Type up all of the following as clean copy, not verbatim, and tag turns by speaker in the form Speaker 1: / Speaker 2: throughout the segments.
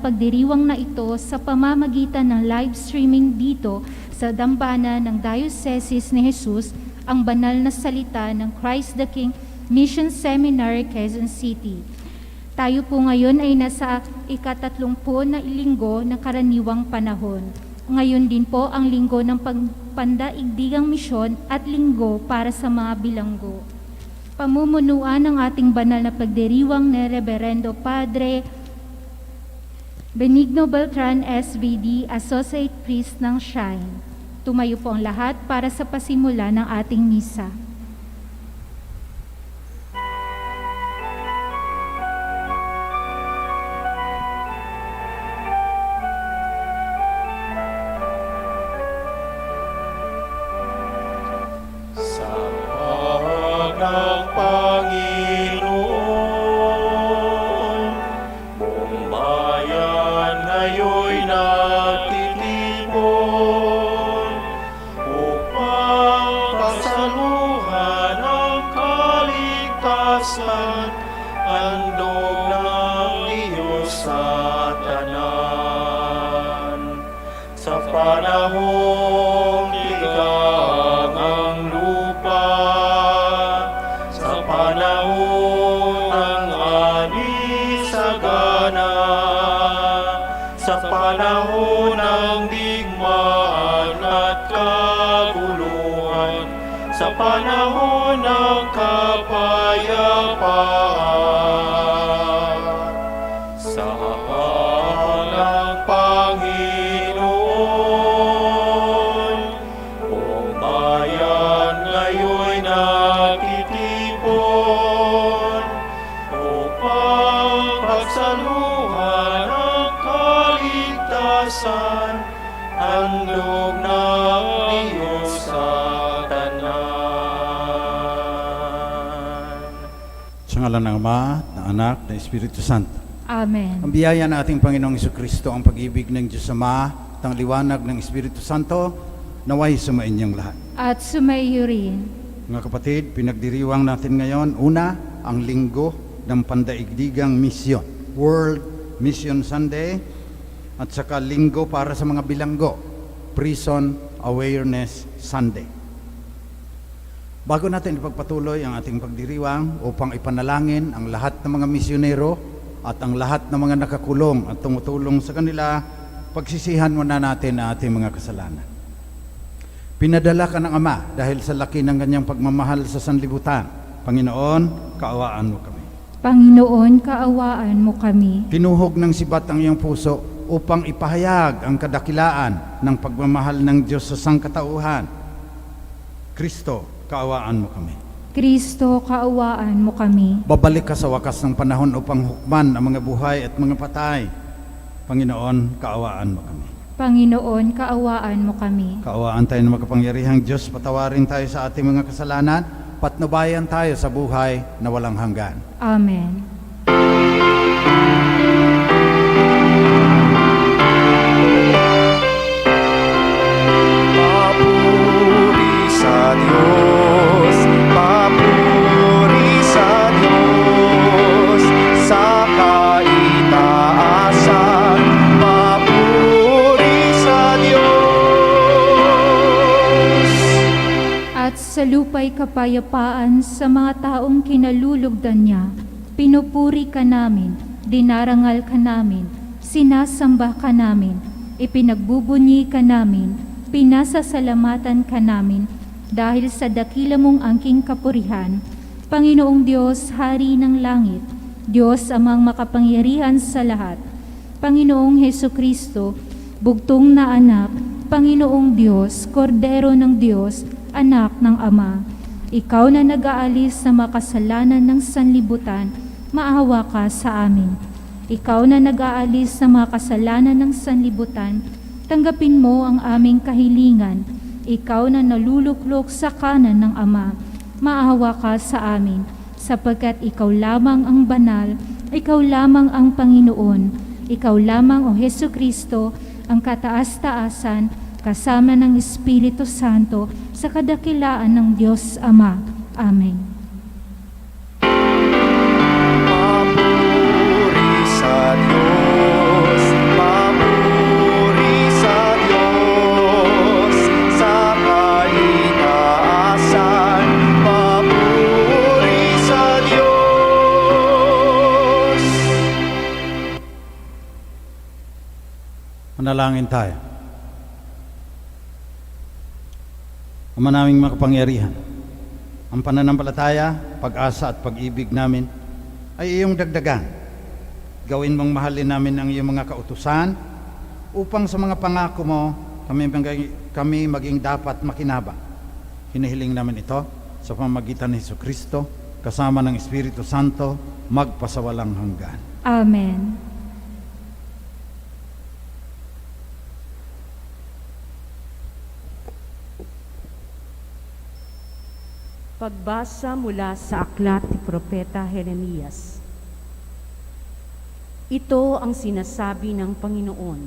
Speaker 1: pagdiriwang na ito sa pamamagitan ng live streaming dito sa dambana ng Diocese ni Jesus, ang banal na salita ng Christ the King Mission Seminary, Quezon City. Tayo po ngayon ay nasa ika-30 na linggo ng karaniwang panahon. Ngayon din po ang linggo ng pandaigdigang misyon at linggo para sa mga bilanggo. Pamumunuan ng ating banal na pagdiriwang ni Reverendo Padre Benigno Beltran, SVD, Associate Priest ng Shrine. Tumayo po ang lahat para sa pasimula ng ating misa.
Speaker 2: Sa panahon ng kapayapaan, sa hapag ng Panginoon, buong bayan ngayon'y nakitipon upang pagsaluhan ang kaligtasan, handog ng Diyos sa
Speaker 3: Sa ngalan ng Ama, ng Anak, ng Espiritu Santo.
Speaker 1: Amen.
Speaker 3: Ang biyaya ng ating Panginoong Jesucristo, ang pag-ibig ng Diyos Ama, at ang liwanag ng Espiritu Santo, naway sumainyong lahat.
Speaker 1: At sumaiyo rin.
Speaker 3: Mga kapatid, pinagdiriwang natin ngayon, una, ang linggo ng pandaigdigang misyon, World Mission Sunday, at saka linggo para sa mga bilanggo, Prison Awareness Sunday. Bago natin ipagpatuloy ang ating pagdiriwang upang ipanalangin ang lahat ng mga misyonero at ang lahat ng mga nakakulong at tumutulong sa kanila, pagsisihan muna natin ang ating mga kasalanan. Pinadala ka ng Ama dahil sa laki ng kanyang pagmamahal sa sanlibutan. Panginoon, kaawaan mo kami.
Speaker 1: Panginoon, kaawaan mo kami.
Speaker 3: Tinuhog ng sibat ang iyong puso upang ipahayag ang kadakilaan ng pagmamahal ng Diyos sa sangkatauhan. Kristo, kaawaan mo kami.
Speaker 1: Kristo, kaawaan mo kami.
Speaker 3: Babalik ka sa wakas ng panahon upang hukman ang mga buhay at mga patay. Panginoon, kaawaan mo kami.
Speaker 1: Panginoon, kaawaan mo kami.
Speaker 3: Kaawaan tayo ng makapangyarihang Diyos, patawarin tayo sa ating mga kasalanan, patnubayan tayo sa buhay na walang hanggan.
Speaker 1: Amen.
Speaker 2: Sa Diyos, papuri sa Diyos, sa kaitaasan, papuri sa Diyos.
Speaker 1: At sa lupa'y kapayapaan sa mga taong kinalulugdan niya, pinupuri ka namin, dinarangal ka namin, sinasamba ka namin, ipinagbubunyi ka namin, pinasasalamatan ka namin, dahil sa dakila mong angking kapurihan, Panginoong Diyos, Hari ng langit, Diyos amang makapangyarihan sa lahat, Panginoong Hesukristo, bugtong na anak, Panginoong Diyos, Kordero ng Diyos, anak ng Ama, ikaw na nag-aalis sa makasalanan ng sanlibutan, maawa ka sa amin. Ikaw na nag-aalis sa mga kasalanan ng sanlibutan, tanggapin mo ang aming kahilingan. Ikaw na naluluklok sa kanan ng Ama, maawa ka sa amin, sapagkat ikaw lamang ang banal, ikaw lamang ang Panginoon, ikaw lamang o Hesukristo, ang kataas-taasan, kasama ng Espiritu Santo, sa kadakilaan ng Diyos Ama. Amen.
Speaker 2: Papuri sa Diyos,
Speaker 3: Manalangin tayo. Ama naming makapangyarihan, ang pananampalataya, pag-asa at pag-ibig namin ay iyong dagdagan. Gawin mong mahalin namin ang iyong mga kautusan upang sa mga pangako mo kami maging dapat makinabang. Hinihiling namin ito sa pamamagitan ni Jesucristo kasama ng Espiritu Santo magpasawalang hanggan.
Speaker 1: Amen.
Speaker 4: Pagbasa mula sa aklat ni Propeta Jeremias. Ito ang sinasabi ng Panginoon.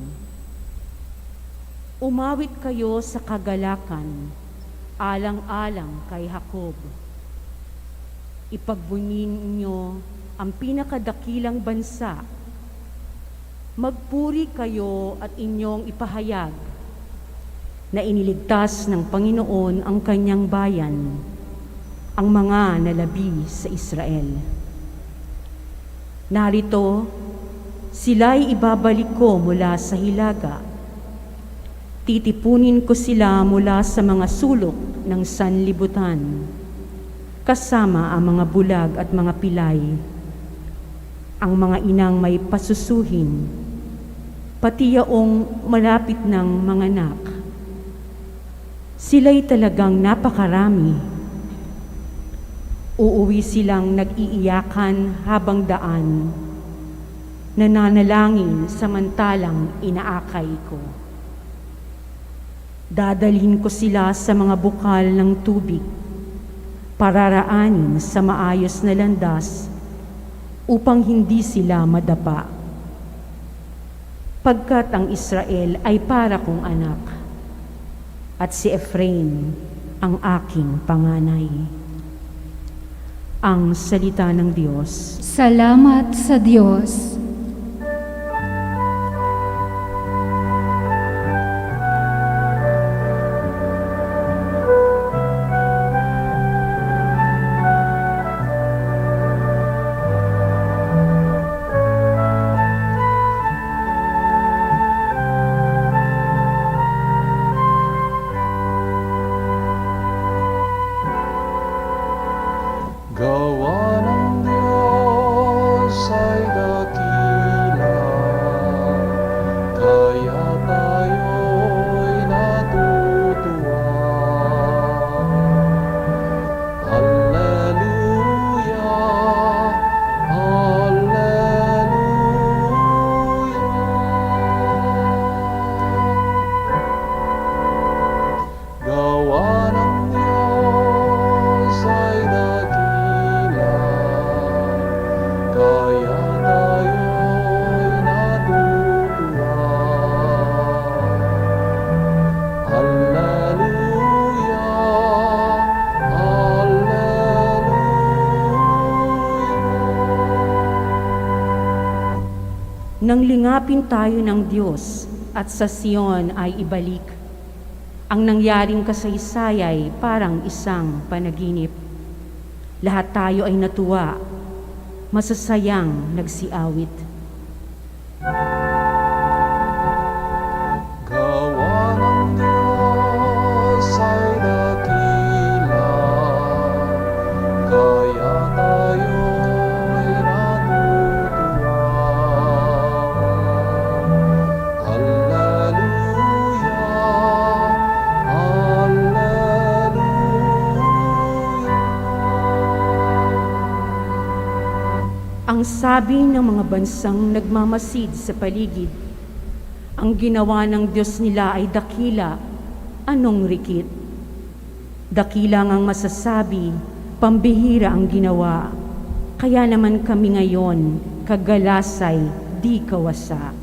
Speaker 4: Umawit kayo sa kagalakan, alang-alang kay Jacob. Ipagbunyi ninyo ang pinakadakilang bansa. Magpuri kayo at inyong ipahayag na iniligtas ng Panginoon ang kanyang bayan, ang mga nalabi sa Israel. Narito, sila'y ibabalik ko mula sa hilaga. Titipunin ko sila mula sa mga sulok ng sanlibutan, kasama ang mga bulag at mga pilay, ang mga inang may pasusuhin, pati yaong malapit ng manganak. Sila'y talagang napakarami. Uuwi silang nag-iiyakan habang daan, nananalangin samantalang inaakay ko. Dadalhin ko sila sa mga bukal ng tubig, pararaanin sa maayos na landas upang hindi sila madapa. Pagkat ang Israel ay para kong anak, at si Ephraim ang aking panganay. Ang salita ng Diyos.
Speaker 1: Salamat sa Diyos.
Speaker 2: Gawa ng Diyos ay dakila, kaya tayo'y natutuwa. Alleluia, Alleluia. Gawa ng Diyos ay dakila, kaya tayo'y natutuwa. Alleluia, Alleluia.
Speaker 4: Nang lingapin tayo ng Diyos at sa Sion ay ibalik, ang nangyaring kasaysayay parang isang panaginip. Lahat tayo ay natuwa, masasayang nagsiawit.
Speaker 2: Gawa ng Diyos ay dakila, kaya tayo'y natutuwa. Alleluia, Alleluia.
Speaker 4: Ang sabi ng mga bansang nagmamasid sa paligid, ang ginawa ng Diyos nila ay dakila, anong rikit? Dakila ngang masasabi, pambihira ang ginawa, kaya naman kami ngayon, kagalasay, di kawasa.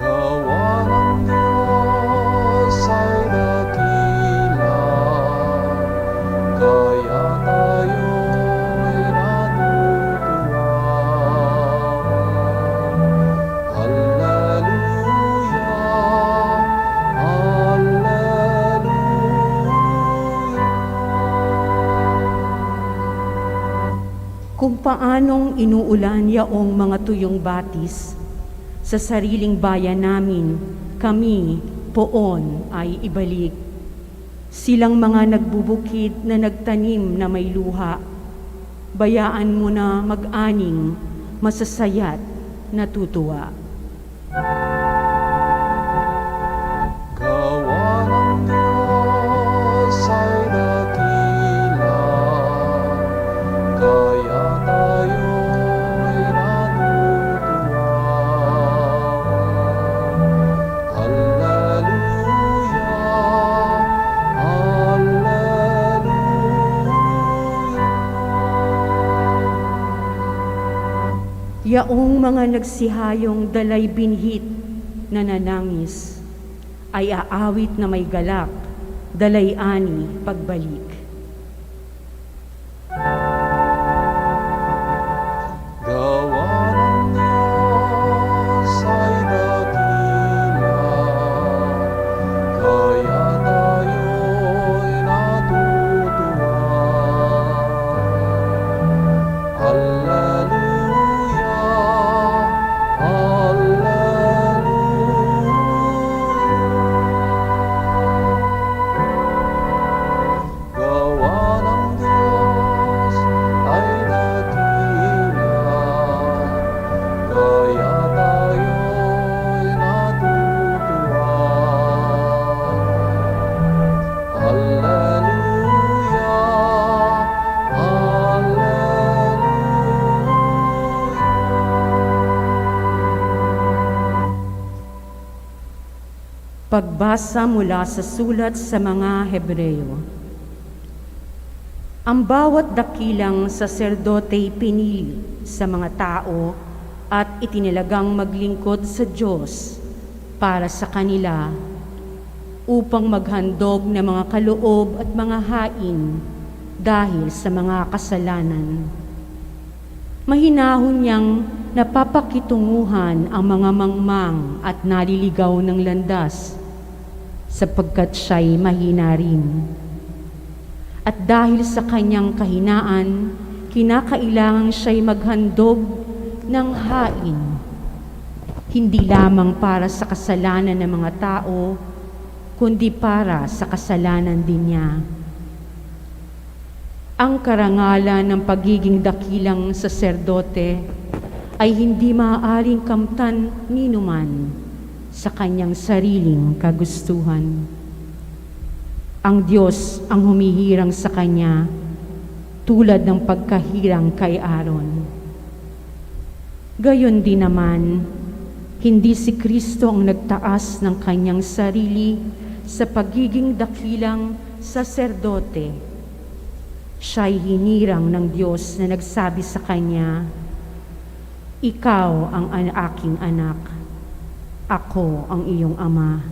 Speaker 2: Gawa ng Diyos ay dakila, kaya tayo'y natutuwa. Alleluia, Alleluia.
Speaker 4: Kung paano paanong inuulan yaong mga tuyong batis. Sa sariling bayan namin, kami poon ay ibalik. Silang mga nagbubukid na nagtanim na may luha. Bayaan mo na mag-aning, masasayat, natutuwa.
Speaker 2: Gawa ng Diyos ay dakila, kaya tayo'y natutuwa. Hallelujah, Hallelujah.
Speaker 4: Yaong mga nagsihayong dalay binhit na nanangis, ay aawit na may galak, dalay ani pagbalik.
Speaker 2: Gawa ng Diyos ay dakila, kaya tayo'y natutuwa. Hallelujah, Hallelujah. Gawa ng Diyos ay dakila, kaya tayo'y natutuwa. Hallelujah, Hallelujah.
Speaker 4: Pagbasa mula sa sulat sa mga Hebreo. Ang bawat dakilang saserdotey pinili sa mga tao at itinilagang maglingkod sa Diyos para sa kanila upang maghandog ng mga kaloob at mga hain dahil sa mga kasalanan. Mahinahon niyang napapakitunguhan ang mga mangmang at naliligaw ng landas sapagkat siya'y mahina rin. At dahil sa kanyang kahinaan, kinakailangan siya'y maghandog ng hain, hindi lamang para sa kasalanan ng mga tao, kundi para sa kasalanan din niya. Ang karangalan ng pagiging dakilang saserdote ay hindi maaaring kamtan ninuman sa kanyang sariling kagustuhan. Ang Diyos ang humihirang sa kanya tulad ng pagkahirang kay Aaron. Gayon din naman, hindi si Kristo ang nagtaas ng kanyang sarili sa pagiging dakilang saserdote. Siya'y hinirang ng Diyos na nagsabi sa kanya, "Ikaw ang aking anak, ako ang iyong ama."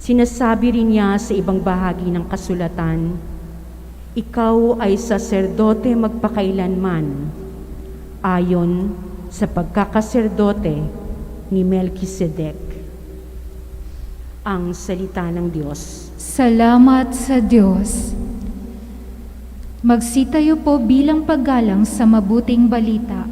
Speaker 4: Sinasabi rin niya sa ibang bahagi ng kasulatan, "Ikaw ay saserdote magpakailanman, ayon sa pagkakaserdote ni Melkisedek." Ang salita ng Diyos.
Speaker 1: Salamat sa Diyos. Magsitayo po bilang paggalang sa mabuting balita.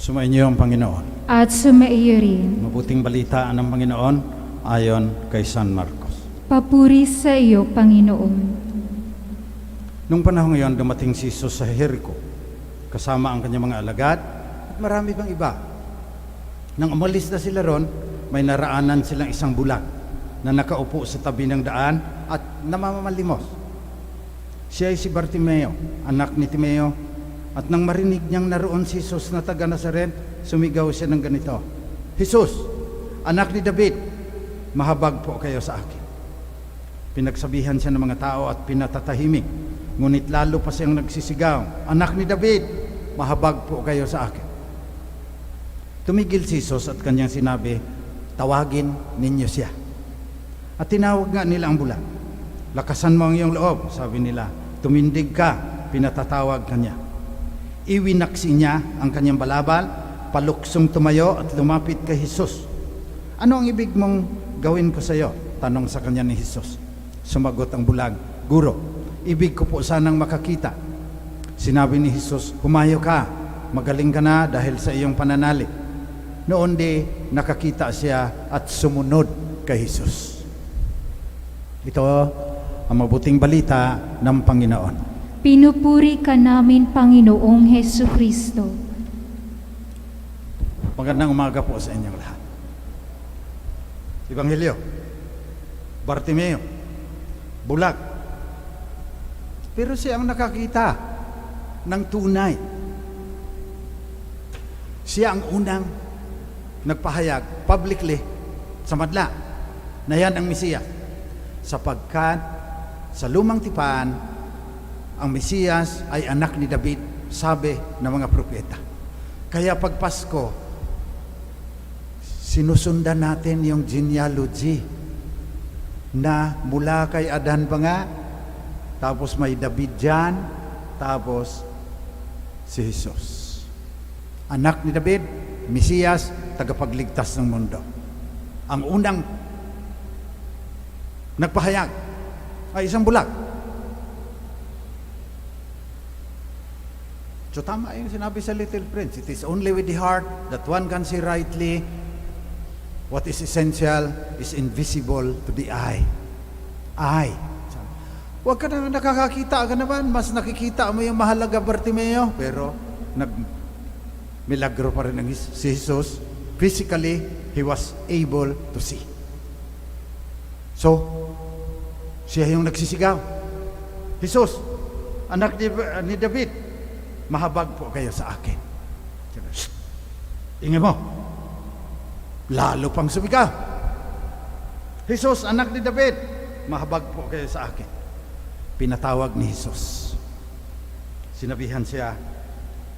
Speaker 3: Sumainyo ang Panginoon.
Speaker 1: At sumaiyo rin.
Speaker 3: Mabuting balita ng Panginoon ayon kay San Marcos.
Speaker 1: Papuri sa iyo, Panginoon.
Speaker 3: Nung panahon ngayon, dumating si Jesus sa Jericho, kasama ang kanyang mga alagad marami pang iba. Nang umalis na sila ron, may naraanan silang isang bulag na nakaupo sa tabi ng daan at namamalimos. Siya ay si Bartimeo, anak ni Timeo, at nang marinig niyang naroon si Jesus na taga Nazaret, sumigaw siya ng ganito, Jesus, anak ni David, mahabag po kayo sa akin. Pinagsabihan siya ng mga tao at pinatatahimik, ngunit lalo pa siyang nagsisigaw, anak ni David, mahabag po kayo sa akin. Tumigil si Jesus at kanyang sinabi, tawagin ninyo siya. At tinawag nga nila ang bulag. Lakasan mo ang iyong loob, sabi nila. Tumindig ka, pinatatawag kanya. Iwinaksi niya ang kanyang balabal, paluksong tumayo at lumapit kay Jesus. Ano ang ibig mong gawin ko sa iyo? Tanong sa kanya ni Jesus. Sumagot ang bulag, Guro, ibig ko po sanang makakita. Sinabi ni Jesus, humayo ka, magaling ka na dahil sa iyong pananalig. Noon di nakakita siya at sumunod kay Jesus. Ito ang mabuting balita ng Panginoon.
Speaker 1: Pinupuri ka namin, Panginoong Hesus Kristo.
Speaker 3: Magandang umaga po sa inyong lahat. Ebanghelyo, Bartimeo, bulag. Pero siya ang nakakita ng tunay. Siya ang unang nagpahayag publicly sa madla na yan ang Mesiyas, sapagkat sa lumang tipan ang Mesiyas ay anak ni David, sabi ng mga propeta. Kaya pag Pasko, sinusundan natin yung genealogy na mula kay Adan pa nga, tapos may David dyan, tapos si Jesus, anak ni David, Mesiyas, tagapagligtas ng mundo. Ang unang nagpahayag ay isang bulag. So tama yung sinabi sa Little Prince, it is only with the heart that one can see rightly. What is essential is invisible to the eye. Eye. Huwag ka na nakakakita ka naman, mas nakikita mo yung mahalaga Bartimeo, pero milagro pa rin ang si Jesus. Physically, he was able to see. So, siya yung nagsisigaw, Jesus, anak ni David, mahabag po kayo sa akin. Shh! Ingay mo. Lalo pang sumigaw, Jesus, anak ni David, mahabag po kayo sa akin. Pinatawag ni Jesus. Sinabihan siya,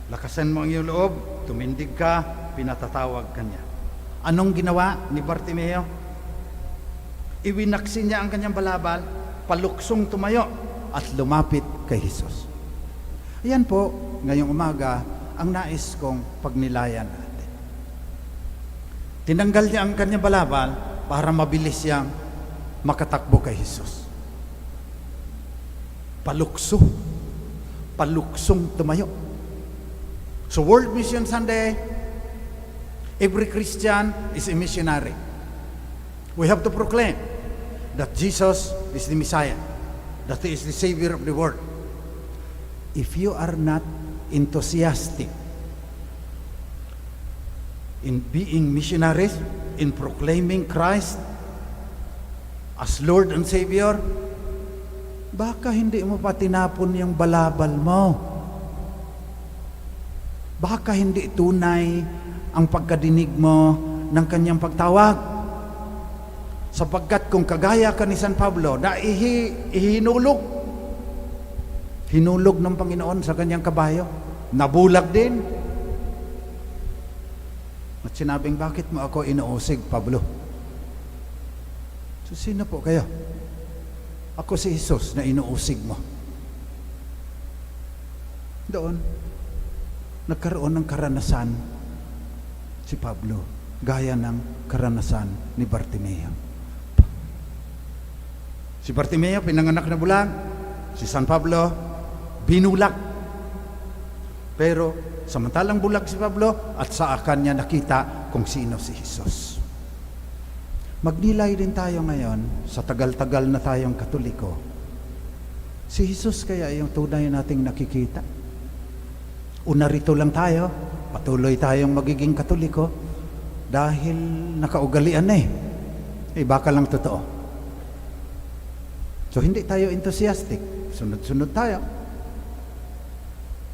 Speaker 3: lakasan mo ang iyong loob, tumindig ka, pinatatawag kanya. Anong ginawa ni Bartimeo? Iwinaksi niya ang kanyang balabal, paluksong tumayo at lumapit kay Jesus. Ayan po, ngayong umaga, ang nais kong pagnilayan natin. Tinanggal niya ang kanyang balabal para mabilis siyang makatakbo kay Jesus. Paluksong tumayo. So World Mission Sunday, every Christian is a missionary. We have to proclaim that Jesus is the Messiah, that He is the Savior of the world. If you are not enthusiastic in being missionaries, in proclaiming Christ as Lord and Savior, baka hindi mo pa tinapon yung balabal mo. Baka hindi tunay ang pagkadinig mo ng kanyang pagtawag. Sapagkat kung kagaya ka ni San Pablo na hinulog ng Panginoon sa kanyang kabayo, nabulag din. At sinabing, bakit mo ako inuusig, Pablo? So sino po kayo? Ako si Jesus na inuusig mo. Doon, nagkaroon ng karanasan si Pablo, gaya ng karanasan ni Bartimeo. Si Bartimeo, pinanganak na bulag. Si San Pablo, binulag. Pero, samantalang bulag si Pablo, at sa kanya nakita kung sino si Jesus. Magnilay din tayo ngayon, sa tagal-tagal na tayong Katoliko. Si Jesus kaya yung tunay nating nakikita? Una rito lang tayo, patuloy tayong magiging Katoliko dahil nakaugalian na baka lang totoo. So hindi tayo enthusiastic, sunod-sunod tayo.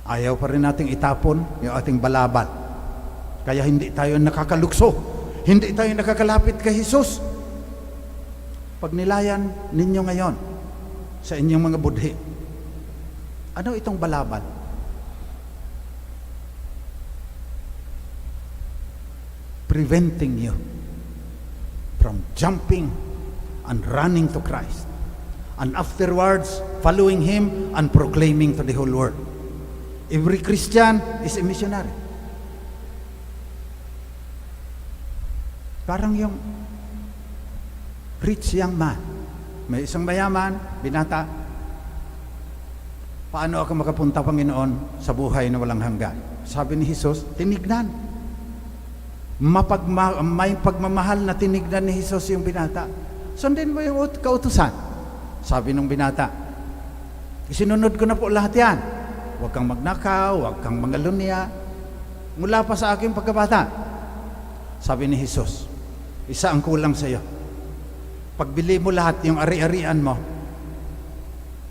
Speaker 3: Ayaw pa rin nating itapon yung ating balabal. Kaya hindi tayo nakakalukso, hindi tayo nakakalapit kay Jesus. Pagnilayan ninyo ngayon sa inyong mga budhi, ano itong balabal? Preventing you from jumping and running to Christ, and afterwards following Him and proclaiming to the whole world. Every Christian is a missionary. Parang yung rich young man, may isang mayaman, binata, paano ako makapunta, Panginoon, sa buhay na walang hanggan? Sabi ni Jesus, tinignan. May pagmamahal na tinignan ni Jesus yung binata. Sundin mo yung kautusan. Sabi ng binata, isinunod ko na po lahat yan. Huwag kang magnakaw, huwag kang mangalunya. Mula pa sa aking pagkabata. Sabi ni Jesus, isa ang kulang sa iyo. Pagbili mo lahat yung ari-arian mo,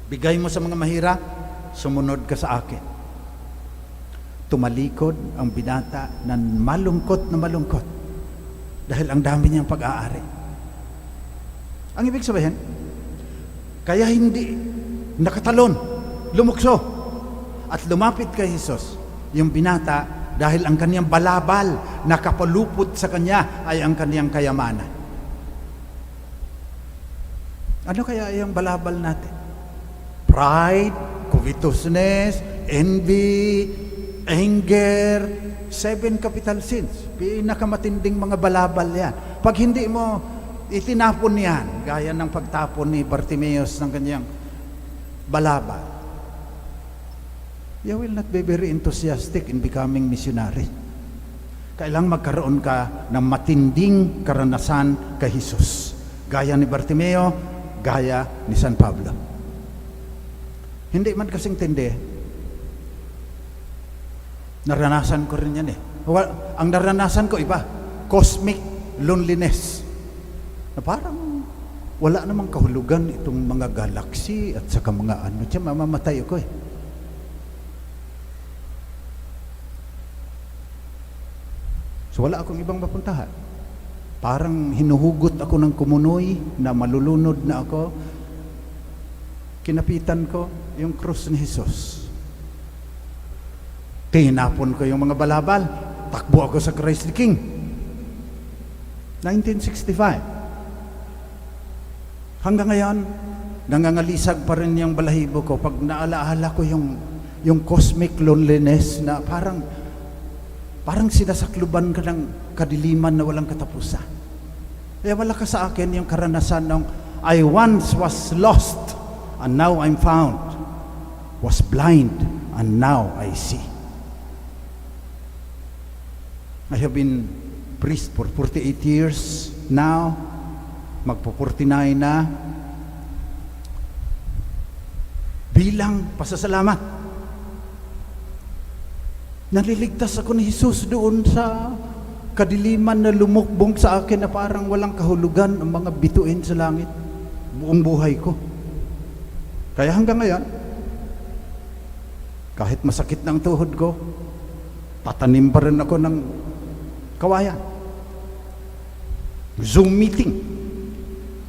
Speaker 3: bigay mo sa mga mahirap, sumunod ka sa akin. Tumalikod ang binata na malungkot dahil ang dami niyang pag-aari. Ang ibig sabihin, kaya hindi nakatalon, lumukso at lumapit kay Jesus yung binata dahil ang kaniyang balabal na kapalupot sa kanya ay ang kaniyang kayamanan. Ano kaya yung balabal natin? Pride, covetousness, envy, anger, 7 capital sins. Pinakamatinding mga balabal yan. Pag hindi mo itinapon yan, gaya ng pagtapon ni Bartimeus ng kanyang balabal, you will not be very enthusiastic in becoming missionary. Kailangang magkaroon ka ng matinding karanasan kay Jesus. Gaya ni Bartimeo, gaya ni San Pablo. Hindi man kasing tindi. Naranasan ko rin yan Ang naranasan ko iba, cosmic loneliness. Na parang wala namang kahulugan itong mga galaxy at saka mga ano. Diyan mamamatay ako So wala akong ibang mapuntahan. Parang hinuhugot ako ng kumunoy na malulunod na ako. Kinapitan ko yung krus ni Jesus. Tinapon ko yung mga balabal. Takbo ako sa Christ the King. 1965. Hanggang ngayon, nangangalisag pa rin yung balahibo ko pag naalaala ko yung cosmic loneliness na parang sinasakluban ka ng kadiliman na walang katapusan. Kaya wala ka sa akin yung karanasan ng I once was lost and now I'm found, was blind and now I see. I have been priest for 48 years now, magpo-49 na. Bilang pasasalamat, naliligtas ako ni Jesus doon sa kadiliman na lumukbong sa akin na parang walang kahulugan ang mga bituin sa langit buong buhay ko. Kaya hanggang ngayon, kahit masakit ng tuhod ko, tatanim pa rin ako ng kawayan. Zoom meeting.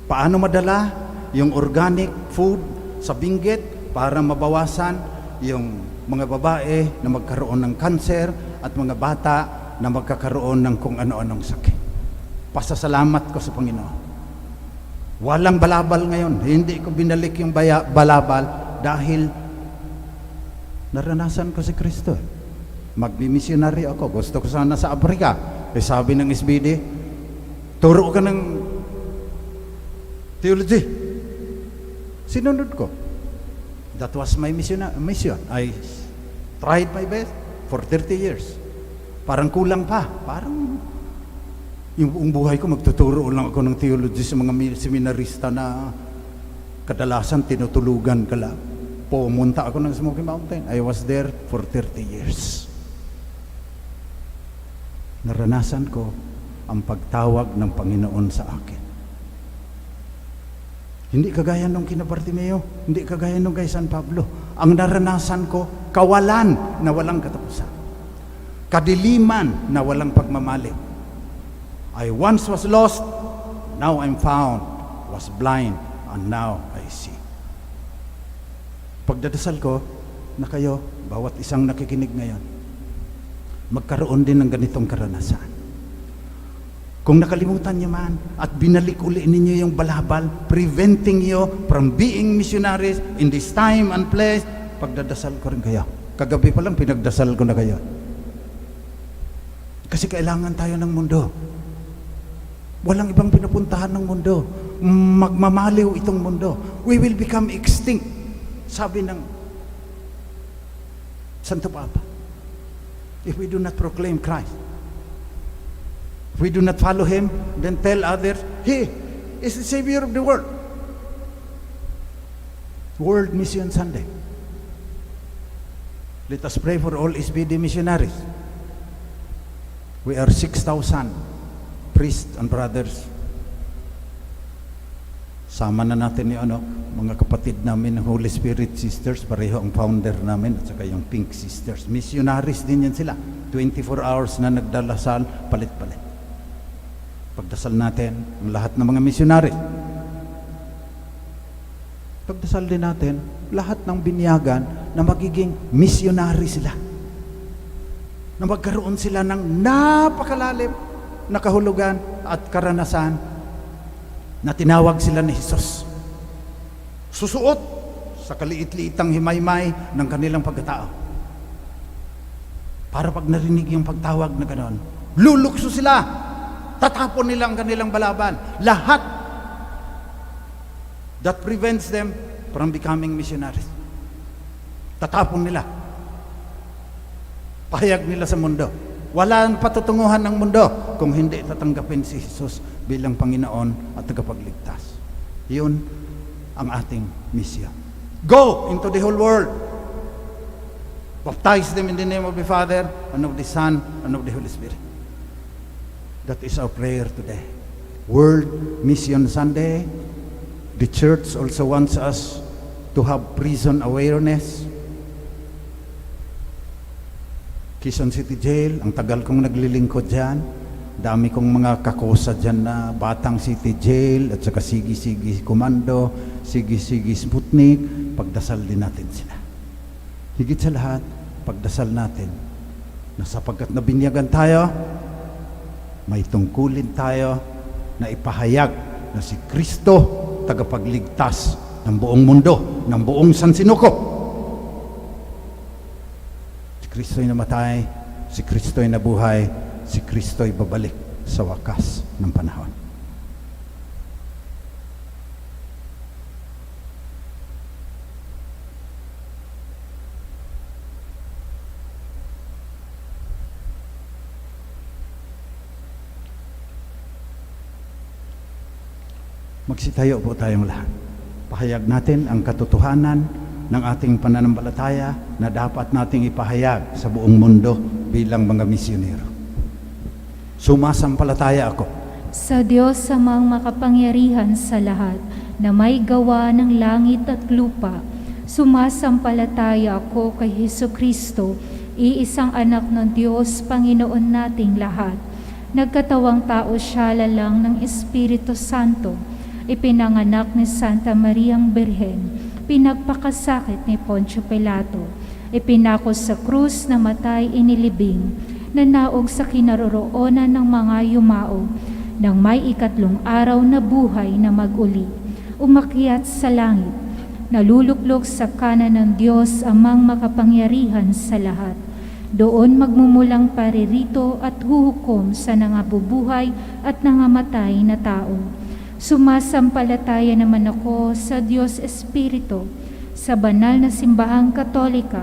Speaker 3: Paano madala yung organic food sa Benguet para mabawasan yung mga babae na magkaroon ng kanser at mga bata na magkakaroon ng kung ano-anong sakit. Pasasalamat ko sa Panginoon. Walang balabal ngayon. Hindi ko binalik yung balabal dahil naranasan ko si Kristo. Magbi-missionary ako. Gusto ko sana sa Africa. Sabi ng SBD, turo ka ng theology. Sinunod ko. That was my mission. I tried my best for 30 years. Parang kulang pa. Parang yung buong buhay ko, magtuturo lang ako ng theology sa mga seminarista na kadalasan tinutulugan ka lang. Pumunta ako ng Smoky Mountain. I was there for 30 years. Naranasan ko ang pagtawag ng Panginoon sa akin. Hindi kagaya nung kina Bartimeo, hindi kagaya nung kay San Pablo. Ang naranasan ko, kawalan na walang katapusan. Kadiliman na walang pagmamali. I once was lost, now I'm found, was blind, and now I see. Pagdadasal ko na kayo, bawat isang nakikinig ngayon, magkaroon din ng ganitong karanasan. Kung nakalimutan niyo man at binalik uli ninyo yung balabal, preventing you from being missionaries in this time and place, pagdadasal ko rin kayo. Kagabi pa lang pinagdasal ko na kayo. Kasi kailangan tayo ng mundo. Walang ibang pinupuntahan ng mundo. Magmamaliw itong mundo. We will become extinct. Sabi ng Santo Papa, if we do not proclaim Christ. If we do not follow Him, then tell others, He is the Savior of the world. World Mission Sunday. Let us pray for all SBD missionaries. We are 6,000 priests and brothers. Sama na natin yung mga kapatid namin ng Holy Spirit Sisters, pareho ang founder namin, at saka yung Pink Sisters. Missionaries din yan sila. 24 hours na nagdalasal, palit-palit. Pagdasal natin ang lahat ng mga missionary. Pagdasal din natin lahat ng binyagan na magiging missionary sila. Na magkaroon sila ng napakalalim na kahulugan at karanasan na tinawag sila ni Jesus. Susuot sa kaliit-liitang himaymay ng kanilang pagkatao. Para pag narinig yung pagtawag na gano'n, lulukso sila. Tatapon nila ang kanilang balaban. Lahat that prevents them from becoming missionaries. Tatapon nila. Pahayag nila sa mundo. Walang patutunguhan ng mundo kung hindi tatanggapin si Jesus bilang Panginoon at tagapagligtas. Yun ang ating misyon. Go into the whole world. Baptize them in the name of the Father, and of the Son, and of the Holy Spirit. That is our prayer today. World Mission Sunday. The church also wants us to have prison awareness. Quezon City Jail, ang tagal kong naglilingkod dyan. Dami kong mga kakosa dyan na Batang City Jail at saka Sigi-Sigi Komando, Sigi-Sigi Sputnik. Pagdasal din natin sila. Higit sa lahat, pagdasal natin na sapagkat nabinyagan tayo, may tungkulin tayo na ipahayag na si Kristo tagapagligtas ng buong mundo, ng buong sansinukob. Si Kristo'y namatay, si Kristo'y nabuhay, si Kristo'y babalik sa wakas ng panahon. Magsitayo po tayong lahat. Pahayag natin ang katotohanan ng ating pananampalataya na dapat nating ipahayag sa buong mundo bilang mga misyonero. Sumasampalataya ako
Speaker 1: Sa Diyos amang makapangyarihan sa lahat, na may gawa ng langit at lupa, sumasampalataya ako kay Hesukristo, iisang anak ng Diyos, Panginoon nating lahat. Nagkatawang tao siya lalang ng Espiritu Santo, ipinanganak ni Santa Mariang Birhen, pinagpakasakit ni Poncio Pilato, ipinako sa krus na matay inilibing, nanaog sa kinaroroonan ng mga yumao, nang may ikatlong araw na buhay na mag-uli, umakyat sa langit, naluluklok sa kanan ng Diyos amang makapangyarihan sa lahat. Doon magmumulang paririto at huhukom sa nangabubuhay at nangamatay na tao. Sumasampalataya naman ako sa Diyos Espiritu, sa banal na simbahang katolika,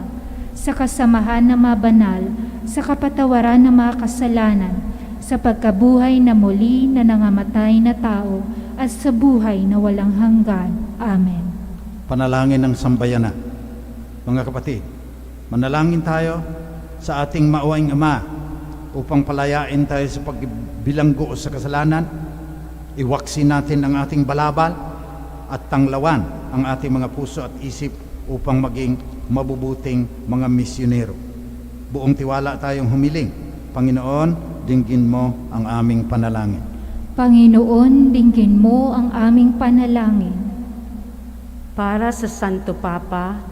Speaker 1: sa kasamahan ng mga banal, sa kapatawaran ng mga kasalanan, sa pagkabuhay na muli na nangamatay na tao, at sa buhay na walang hanggan. Amen.
Speaker 3: panalangin ng sambayanan. Mga kapatid, manalangin tayo sa ating mauwaing Ama upang palayain tayo sa pagbilanggo sa kasalanan. Iwaksin natin ang ating balabal at tanglawan ang ating mga puso at isip upang maging mabubuting mga misyonero. Buong tiwala tayong humiling. Panginoon, dinggin mo ang aming panalangin.
Speaker 1: Panginoon, dinggin mo ang aming panalangin.
Speaker 4: Para sa Santo Papa,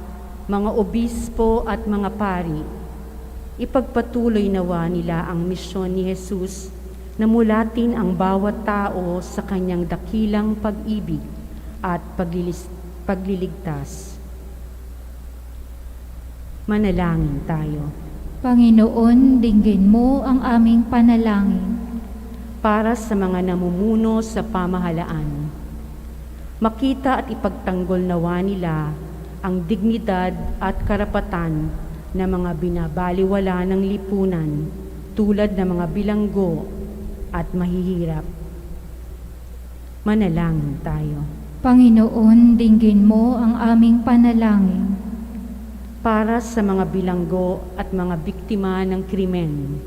Speaker 4: mga obispo at mga pari, ipagpatuloy nawa nila ang misyon ni Jesus na mulatin ang bawat tao sa kanyang dakilang pag-ibig at pagliligtas. Manalangin tayo.
Speaker 1: Panginoon, dinggin mo ang aming panalangin.
Speaker 4: Para sa mga namumuno sa pamahalaan, makita at ipagtanggol nawa nila ang dignidad at karapatan ng mga binabaliwala ng lipunan tulad ng mga bilanggo at mahihirap. Manalangin tayo.
Speaker 1: Panginoon, dinggin mo ang aming panalangin.
Speaker 4: Para sa mga bilanggo at mga biktima ng krimen,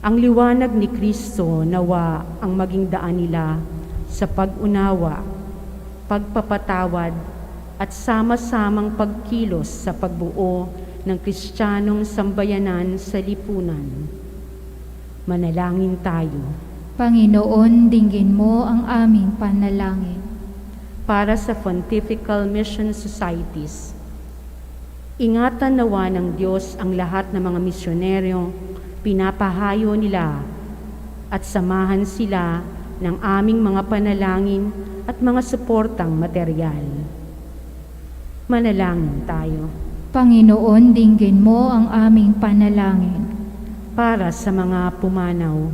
Speaker 4: ang liwanag ni Kristo nawa ang maging daan nila sa pag-unawa, pagpapatawad at sama-samang pagkilos sa pagbuo ng Kristiyanong sambayanan sa lipunan. Manalangin tayo.
Speaker 1: Panginoon, dinggin mo ang aming panalangin.
Speaker 4: Para sa Pontifical Mission Societies, ingatan nawa ng Diyos ang lahat ng mga misyoneryong pinapahayo nila at samahan sila ng aming mga panalangin at mga suportang material. Manalangin tayo.
Speaker 1: Panginoon, dinggin mo ang aming panalangin.
Speaker 4: Para sa mga pumanaw,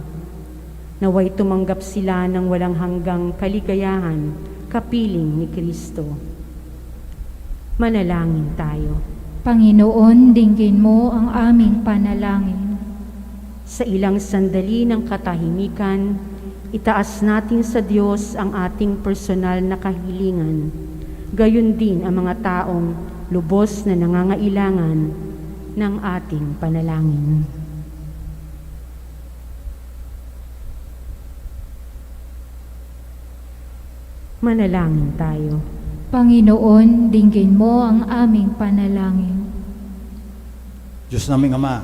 Speaker 4: naway tumanggap sila ng walang hanggang kaligayahan, kapiling ni Kristo. Manalangin tayo.
Speaker 1: Panginoon, dinggin mo ang aming panalangin.
Speaker 4: Sa ilang sandali ng katahimikan, itaas natin sa Diyos ang ating personal na kahilingan, gayon din ang mga taong lubos na nangangailangan ng ating panalangin. Manalangin tayo.
Speaker 1: Panginoon, dinggin mo ang aming panalangin.
Speaker 3: Diyos naming Ama,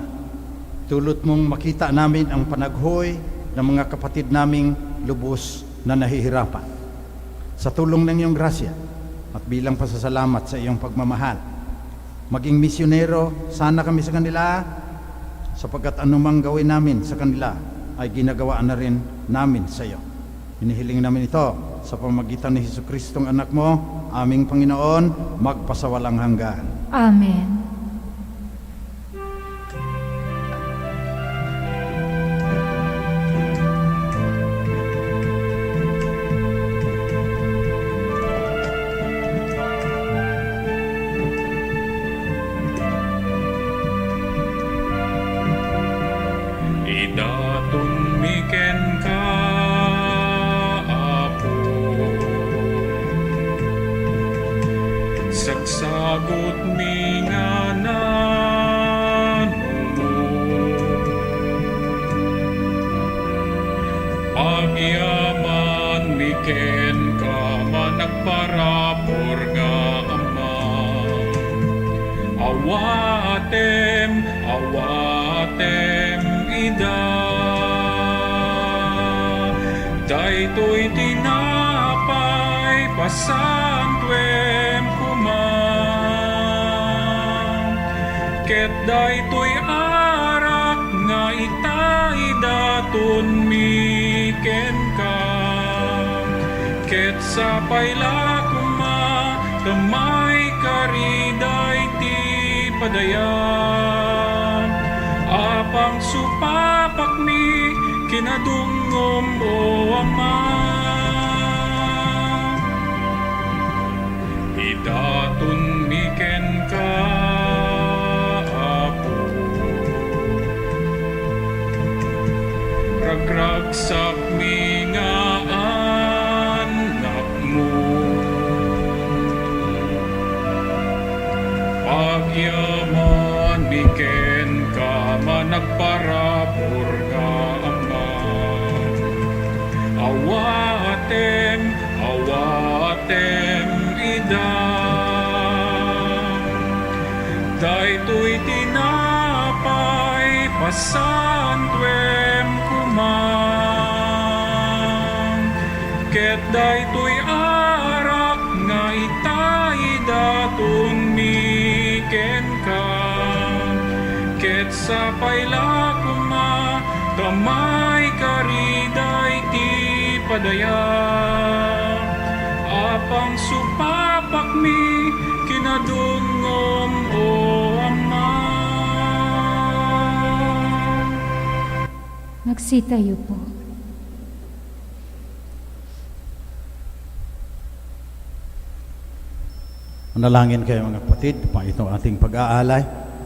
Speaker 3: tulot mong makita namin ang panaghoy ng mga kapatid naming lubos na nahihirapan. Sa tulong ng iyong grasya at bilang pasasalamat sa iyong pagmamahal, maging misyonero sana kami sa kanila, sapagkat anumang gawin namin sa kanila ay ginagawa na rin namin sa iyo. Hinihiling namin ito sa pamamagitan ni Jesucristong anak mo, aming Panginoon, magpasawalang hanggan.
Speaker 1: Amen.
Speaker 5: Idatun miken ka, Apo, sagsagot mi nga nanumo, pagyaman miken ka, managparapor nga Ama, awatem ida, daytoy tinapay pasantuem kumang, ket daytoy arak nga itaidaton miken ka, ket sapay la kuma kamay kariday ti padayan, apang supapak mi kinadungom o Ama. Idatun miken ka, Apo, ragragsak mi nga anak mo, pagyaman miken ka, managparap purga Ama. Awatem idam, daytoy tinapay pasantuem kumam, ket daytoy arak nga itay daton miken ka, ket sapay la kuma kamay kariday ti padaya, apang supapak mi kinadungom o Ama.
Speaker 1: Magsitayo po.
Speaker 3: Manalangin kayo mga kapatid, upang itong ating pag-aalay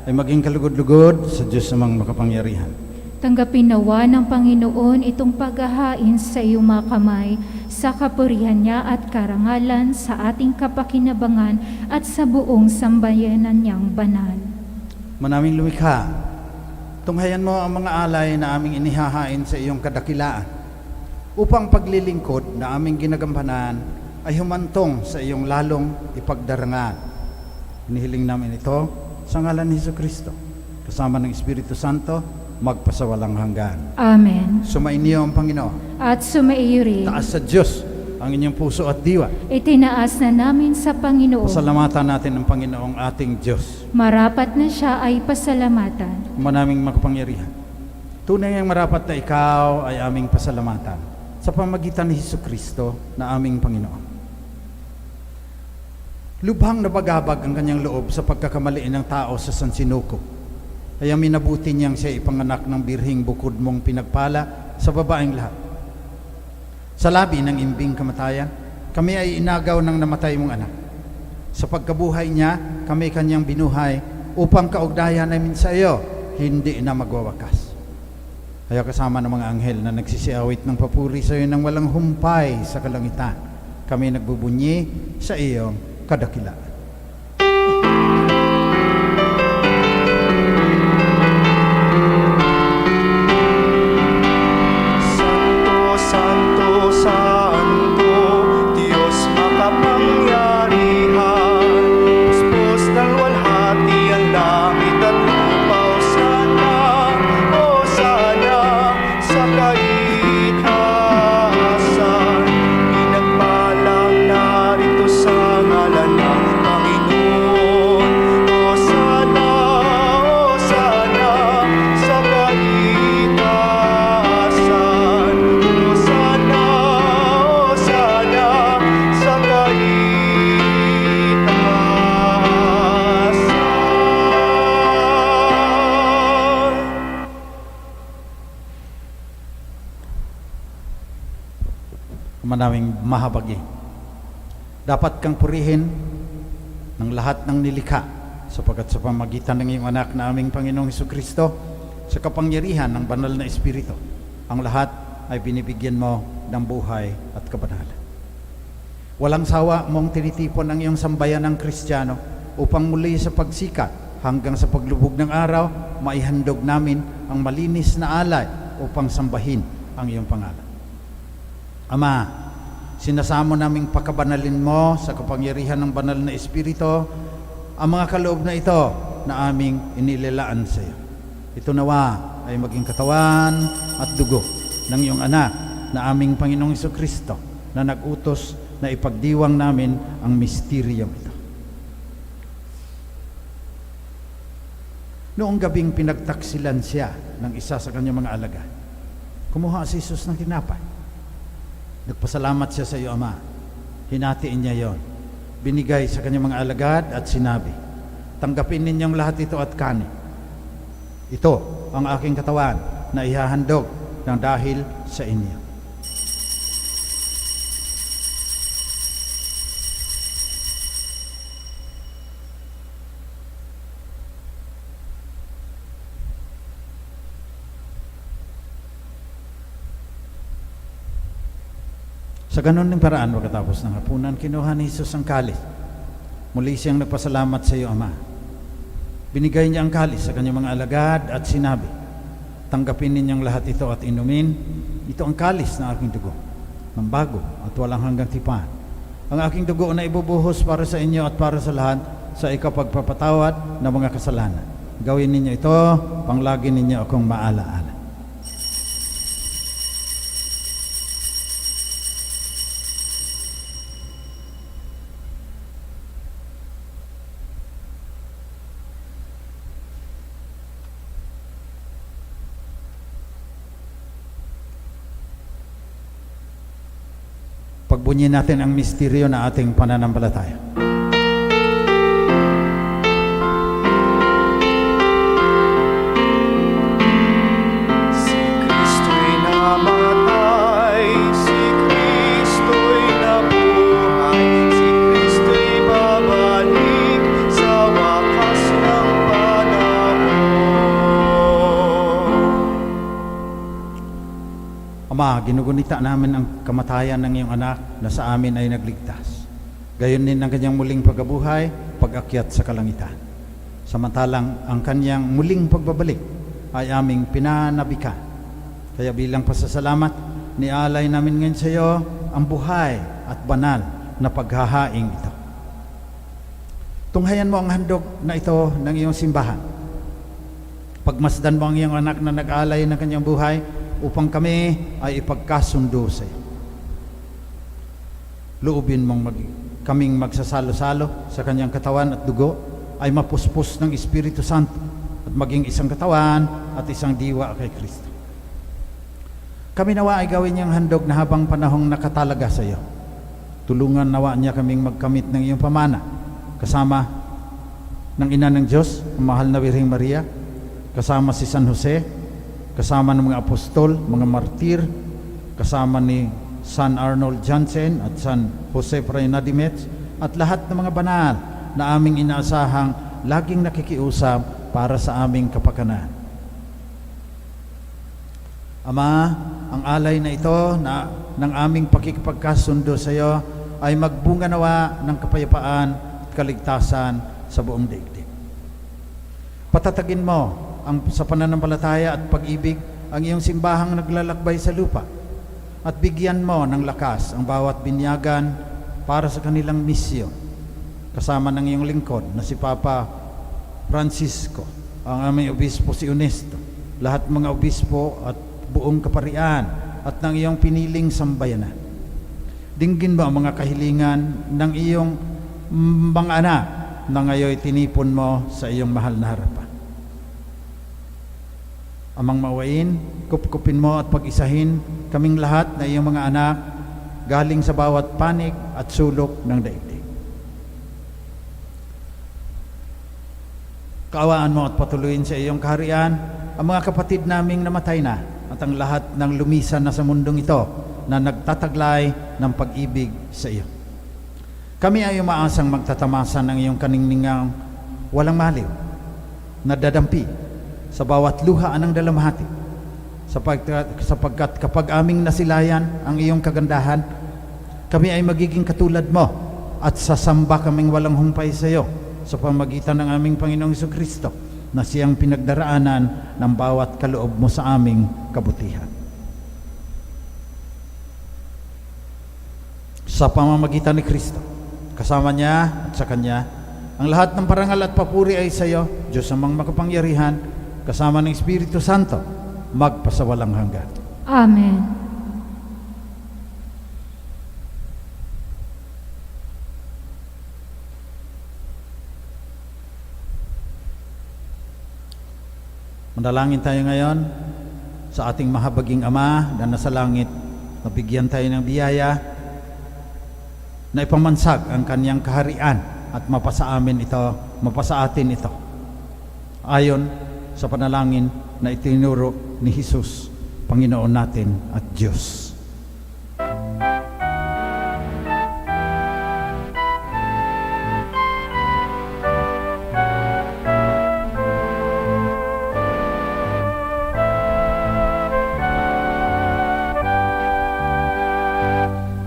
Speaker 3: ay maging kalugod-lugod sa Diyos namang makapangyarihan.
Speaker 1: Tanggapin nawa ng Panginoon itong paghahain sa iyong mga kamay sa kapurihan niya at karangalan sa ating kapakinabangan at sa buong sambayanan niyang banal.
Speaker 3: Manaming lumikha, tunghayan mo ang mga alay na aming inihahain sa iyong kadakilaan upang paglilingkod na aming ginagampanan ay humantong sa iyong lalong ipagdarangal. Inihiling namin ito sa ngalan ni Jesucristo, kasama ng Espiritu Santo, magpasawalang hanggan.
Speaker 1: Amen.
Speaker 3: Sumainyo ang Panginoon.
Speaker 1: At sumaiyo rin,
Speaker 3: Taas sa Diyos ang inyong puso at diwa.
Speaker 1: itinaas na namin sa Panginoon.
Speaker 3: Pasalamatan natin ang Panginoong ating Diyos.
Speaker 1: Marapat na siya ay pasalamatan.
Speaker 3: Manaming makapangyarihan. Tunay ang marapat na ikaw ay aming pasalamatan sa pamagitan ni Jesucristo na aming Panginoon. Lubhang nabagabag ang kanyang loob sa pagkakamaliin ng tao sa sansinukob. Kaya minabuti niyang siya ipanganak ng birhing bukod mong pinagpala sa babaeng lahat. Sa labi ng imbing kamatayan, kami ay inagaw ng namatay mong anak. Sa pagkabuhay niya, kami kanyang binuhay upang kaugnayan namin sa iyo, hindi na magwawakas. Kaya kasama ng mga anghel na nagsisiawit ng papuri sa iyo ng walang humpay sa kalangitan, kami nagbubunyi sa iyong kadakilaan.
Speaker 2: Santo, Santo, Santo, Diyos makapangyarihan, puspos ng walhati ang langit at lupa, Hosana sa kaitaasan, pinagpalang narito sa ngalan ng Panginoon. Hosana, Hosana sa kaitaasan, Hosana, Hosana sa kaitaasan.
Speaker 3: Manaming mahabagi. Dapat kang purihin ng lahat ng nilikha sapagkat sa pamagitan ng iyong anak na aming Panginoong Hesukristo sa kapangyarihan ng banal na Espiritu, ang lahat ay binibigyan mo ng buhay at kabanalan. Walang sawa mong tinitipon ang iyong sambayan ng Kristiyano upang muli sa pagsikat hanggang sa paglubog ng araw, maihandog namin ang malinis na alay upang sambahin ang iyong pangalan. Ama, sinasamo naming pakabanalin mo sa kapangyarihan ng banal na Espiritu ang mga kaloob na ito na aming inilalaan sa iyo. Ito nawa ay maging katawan at dugo ng iyong anak na aming Panginoong Hesukristo na nag-utos na ipagdiwang namin ang misteryong ito. Noong gabing pinagtaksilan siya ng isa sa kanyang mga alagad, kumuha si Jesus ng tinapay. Nagpasalamat siya sa iyo, Ama. Hinatiin niya yon. Binigay sa kanyang mga alagad at sinabi, tanggapin ninyong lahat ito at kanin. Ito ang aking katawan na ihahandog ng dahil sa inyo. Sa ganon ng paraan, pagkatapos ng hapunan, kinuha ni Jesus ang kalis. Muli siyang nagpasalamat sa iyo, Ama. Binigay niya ang kalis sa kanyang mga alagad at sinabi, Tanggapin ninyong lahat ito at inumin. Ito ang kalis ng aking dugo, ng bago at walang hanggang tipan. Ang aking dugo na ibubuhos para sa inyo at para sa lahat sa ikapagpapatawad ng mga kasalanan. Gawin ninyo ito, panglagi ninyo akong maalaala. Pagbunyin natin ang misteryo na ating pananampalataya.
Speaker 2: Si Kristo'y namatay, si Kristo'y nabuhay, si Kristo'y babalik sa wakas ng panahon.
Speaker 3: Ama, ginugunita namin ang kamatayan ng iyong anak na sa amin ay nagligtas. Gayon din ang kanyang muling pagkabuhay, pag-akyat sa kalangitan. Samantalang ang kanyang muling pagbabalik ay aming pinanabikan. Kaya bilang pasasalamat, nialay namin ngayon sa iyo ang buhay at banal na paghahaing ito. Tunghayan mo ang handog na ito ng iyong simbahan. Pagmasdan mo ang iyong anak na nag-alay ng kanyang buhay upang kami ay ipagkasundo sa iyo. Loobin mong kaming magsasalo-salo sa kanyang katawan at dugo ay mapuspos ng Espiritu Santo at maging isang katawan at isang diwa kay Kristo. Kami nawa ay gawin niyang handog na habang panahong nakatalaga sa iyo. Tulungan nawa niya kaming magkamit ng iyong pamana kasama ng Ina ng Diyos, ang mahal na Birheng Maria, kasama si San Jose, kasama ng mga apostol, mga martir, kasama ni San Arnold Jansen at San Jose Prainadimetz at lahat ng mga banal na aming inaasahang laging nakikiusap para sa aming kapakanan. Ama, ang alay na ito na ng aming pakikipagkasundo sa iyo ay magbunga nawa ng kapayapaan at kaligtasan sa buong daigdig. Patatagin mo sa pananampalataya at pag-ibig ang iyong simbahang naglalakbay sa lupa at bigyan mo ng lakas ang bawat binyagan para sa kanilang misyon kasama ng iyong lingkod na si Papa Francisco, ang aming obispo si Ernesto, lahat mga obispo at buong kaparian at ng iyong piniling sambayanan. Dinggin mo ang mga kahilingan ng iyong mga anak na ngayon tinipon mo sa iyong mahal na harapan. Amang mawain, kupkupin mo at pag-isahin kaming lahat na iyong mga anak galing sa bawat panig at sulok ng daigdig. Kaawaan mo at patuloyin sa iyong kaharian ang mga kapatid naming namatay na at ang lahat ng lumisan na sa mundong ito na nagtataglay ng pag-ibig sa iyo. Kami ay umaasang magtatamasa ng iyong kaningningang walang maliw na dadampi sa bawat luha ng dalamhati, sapagkat kapag aming nasilayan ang iyong kagandahan, kami ay magiging katulad mo at sasamba kaming walang humpay sa iyo sa pamagitan ng aming Panginoong Jesucristo na siyang pinagdaraanan ng bawat kaloob mo sa aming kabutihan. Sa pamamagitan ni Kristo, kasama niya at sa Kanya, ang lahat ng parangal at papuri ay sa iyo, Diyos amang makapangyarihan, kasama ng Espiritu Santo, magpasawalang hanggan.
Speaker 1: Amen.
Speaker 3: Manalangin tayo ngayon sa ating mahabaging Ama na nasa langit, na bigyan tayo ng biyaya na ipamansag ang Kanyang kaharian at mapasa atin ito. Ayon sa panalangin na itinuro ni Jesus, Panginoon natin at Diyos.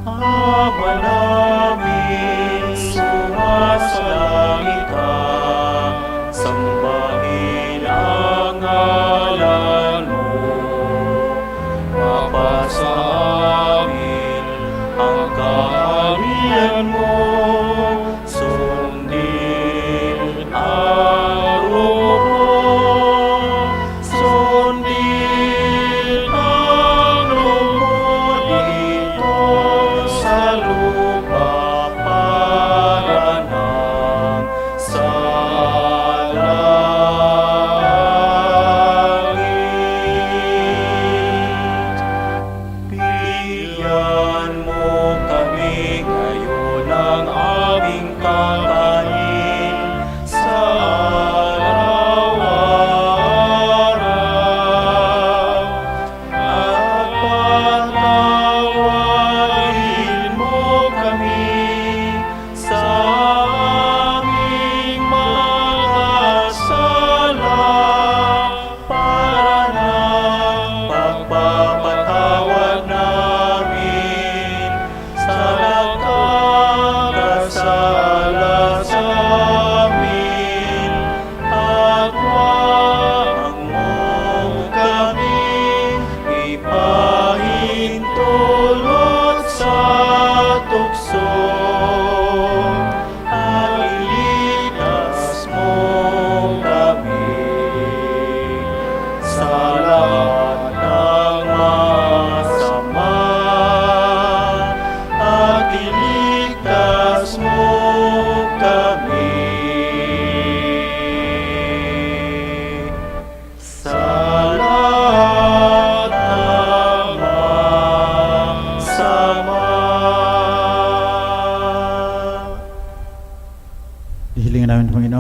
Speaker 2: Ama namin, sumasalangit ka, sambahin ang ngalan mo.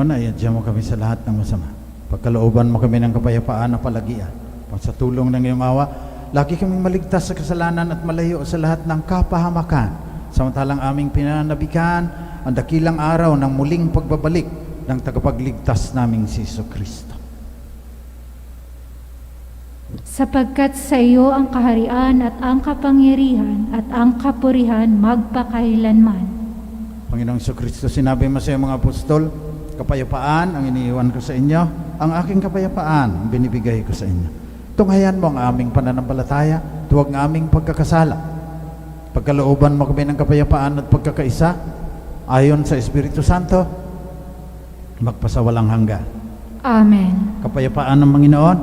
Speaker 3: Panginoon, ay adya mo kami sa lahat ng masama. Pagkalooban mo kami ng kapayapaan na palagian. Sa tulong ng iyong awa, lagi kaming maligtas sa kasalanan at malayo sa lahat ng kapahamakan. Samantalang aming pinanabikan ang dakilang araw ng muling pagbabalik ng tagapagligtas naming si Jesucristo.
Speaker 1: Sapagkat sa iyo ang kaharian at ang kapangyarihan at ang kapurihan magpakailanman.
Speaker 3: Panginoong Jesucristo, sinabi mo sa iyong mga apostol, kapayapaan ang iniiwan ko sa inyo, ang aking kapayapaan ang binibigay ko sa inyo. Tunghayan mo ang aming pananampalataya, tuwag ng aming pagkakasala. Pagkalooban mo kami ng kapayapaan at pagkakaisa, ayon sa Espiritu Santo, magpasawalang hanggan.
Speaker 1: Amen.
Speaker 3: Kapayapaan ng Panginoon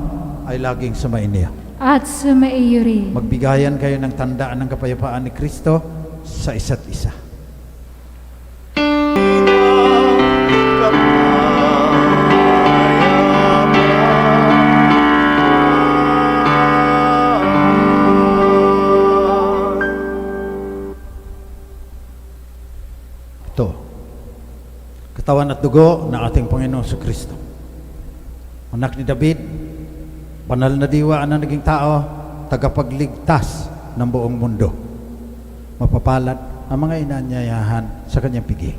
Speaker 3: ay laging sumainyo.
Speaker 1: At sumaiyo rin.
Speaker 3: Magbigayan kayo ng tandaan ng kapayapaan ni Kristo sa isa't isa. Ito, katawan at dugo ng ating Panginoong Jesucristo. Anak ni David, banal na diwa na naging tao, tagapagligtas ng buong mundo. Mapapalad ang mga inanyayahan sa kanyang pigi.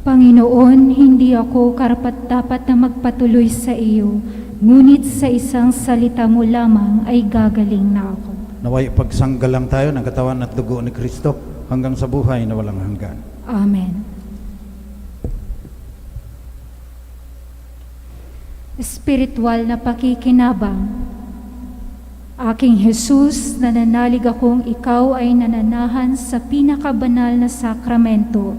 Speaker 1: Panginoon, hindi ako karapat-dapat na magpatuloy sa iyo, ngunit sa isang salita mo lamang ay gagaling na ako.
Speaker 3: Naway pagsanggalang tayo ng katawan at dugo ni Kristo hanggang sa buhay na walang hanggan.
Speaker 1: Amen. Espiritual na pakikinabang. Aking Jesus, nananalig akong ikaw ay nananahan sa pinakabanal na sakramento.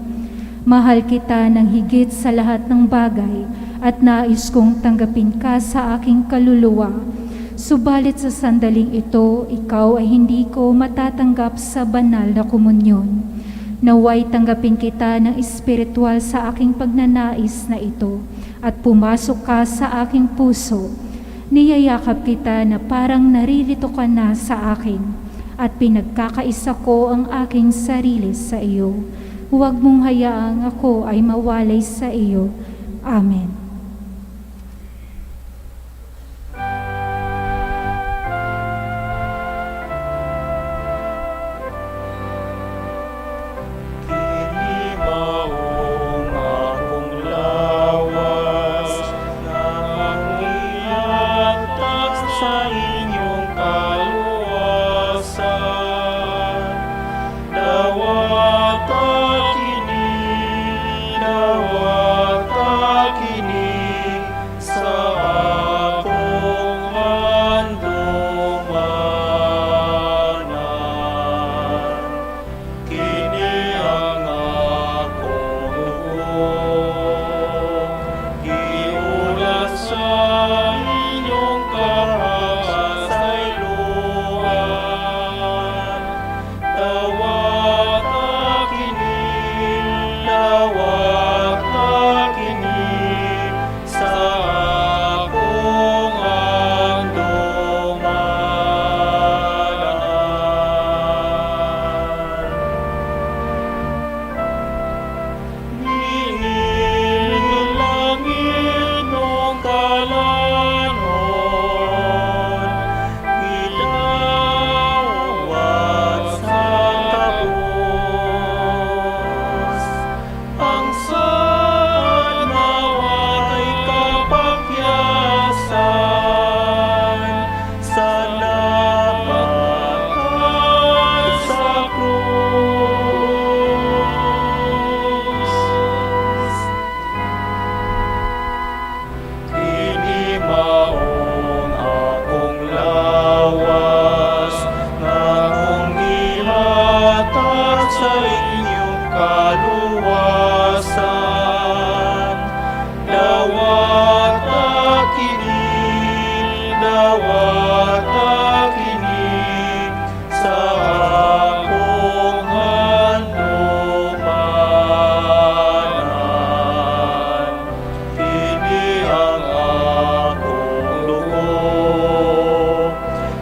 Speaker 1: Mahal kita ng higit sa lahat ng bagay at nais kong tanggapin ka sa aking kaluluwa. Subalit sa sandaling ito, ikaw ay hindi ko matatanggap sa banal na komunyon. Naway tanggapin kita ng espiritual sa aking pagnanais na ito at pumasok ka sa aking puso. Niyayakap kita na parang naririto ka na sa akin at pinagkakaisa ko ang aking sarili sa iyo. Huwag mong hayaang ako ay mawalay sa iyo. Amen.
Speaker 2: Kinibaong akong lawas na iyatak sa inyong kaluwasan. Dawat akinig sa akong handumanan. Kini ang akong dugo, giulat sa inyong kahasayloan. Dawat akinig sa akong handumanan. Nilangin mong kalanon, ilawat sa kabos. Ang sanaway kapakyasan sa labat at sa krus. Kinibaong akong lawas na akong ihatak sa inyong kaluwasan. Dawat akinig sa akong handumanan. Kini ang akong dugo,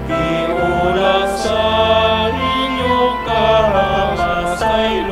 Speaker 2: iulat sa inyong kahasayloan.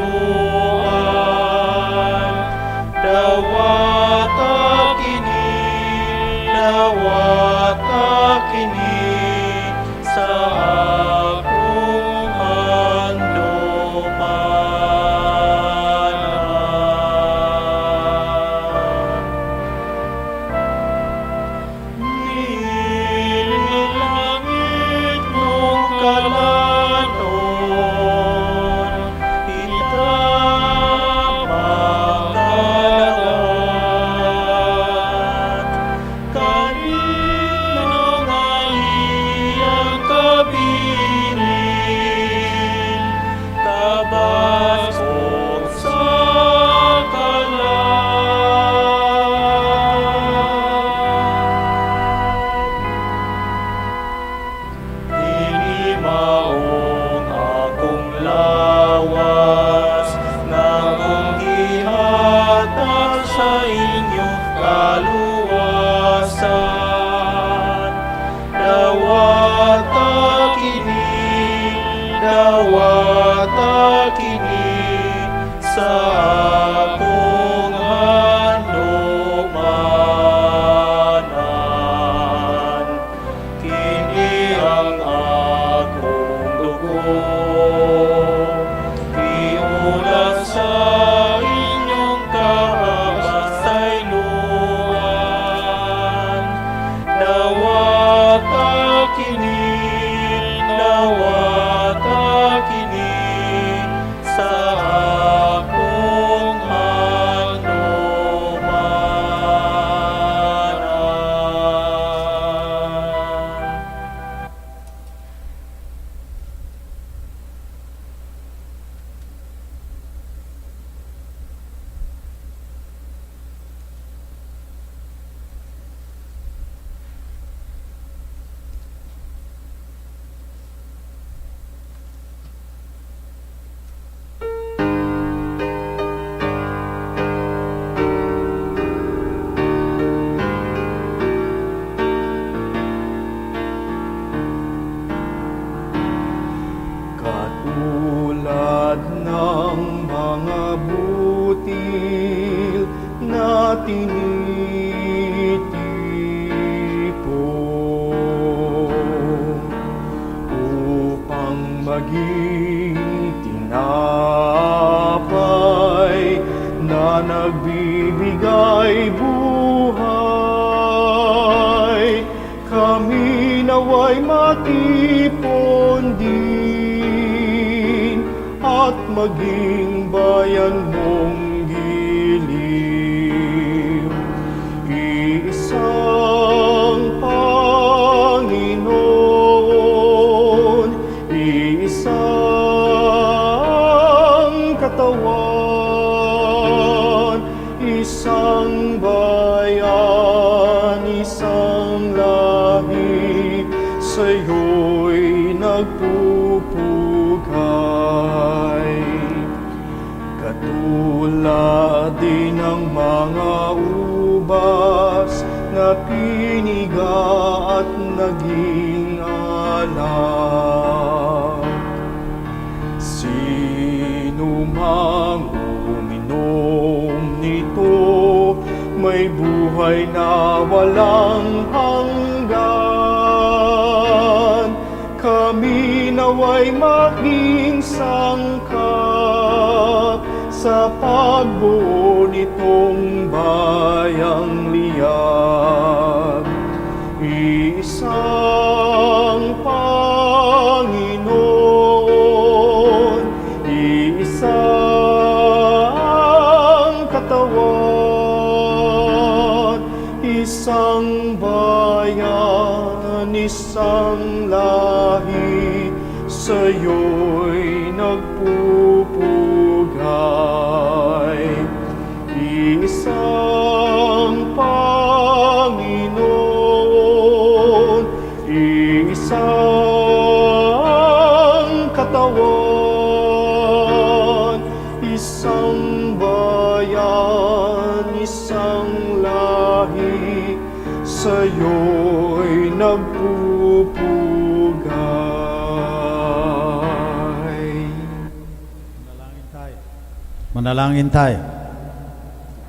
Speaker 2: dawat akini sa akong handumanan. Kini ang akong dugo, iulat sa inyong kahasayloan. Dawat akini, dawat akini sa akong handumanan. Katulad ng mga butil na tinitipon upang maging tinapay na nagbibigay buhay, kami naway matipon din at maging bayan mong giliw. Iisang Panginoon, iisang katawan, isang bayan, isang lahi, sa'yo'y nagpupugay. Katulad din ng mga ubas na piniga at naging alak. Sino mang uminom nito, may buhay na walang hanggan. Kami naway maging sangkap sa pagbuo nitong bayang liyab. Isang Panginoon, isang katawan, isang bayan, isang lahi, sa'yo'y nagpupugay. Isang Panginoon, isang katawan, isang bayan, isang lahi, sa'yo'y nagpupugay.
Speaker 3: Manalangin tayo.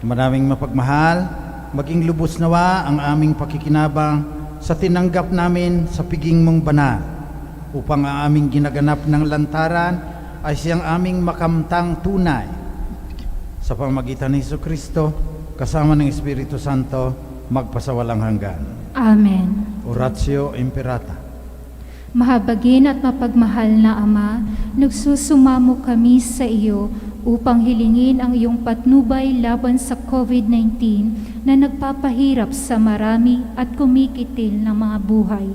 Speaker 3: Maraming mapagmahal, maging lubos nawa ang aming pakikinabang sa tinanggap namin sa piging mong banal, upang ang aming ginaganap ng lantaran ay siyang aming makamtang tunay. Sa pamamagitan ni Jesucristo, kasama ng Espiritu Santo, magpasawalang hanggan.
Speaker 1: Amen.
Speaker 3: Oratio Imperata.
Speaker 1: Mahabagin at mapagmahal na Ama, nagsusumamo kami sa iyo upang hilingin ang iyong patnubay laban sa COVID-19 na nagpapahirap sa marami at kumikitil ng mga buhay.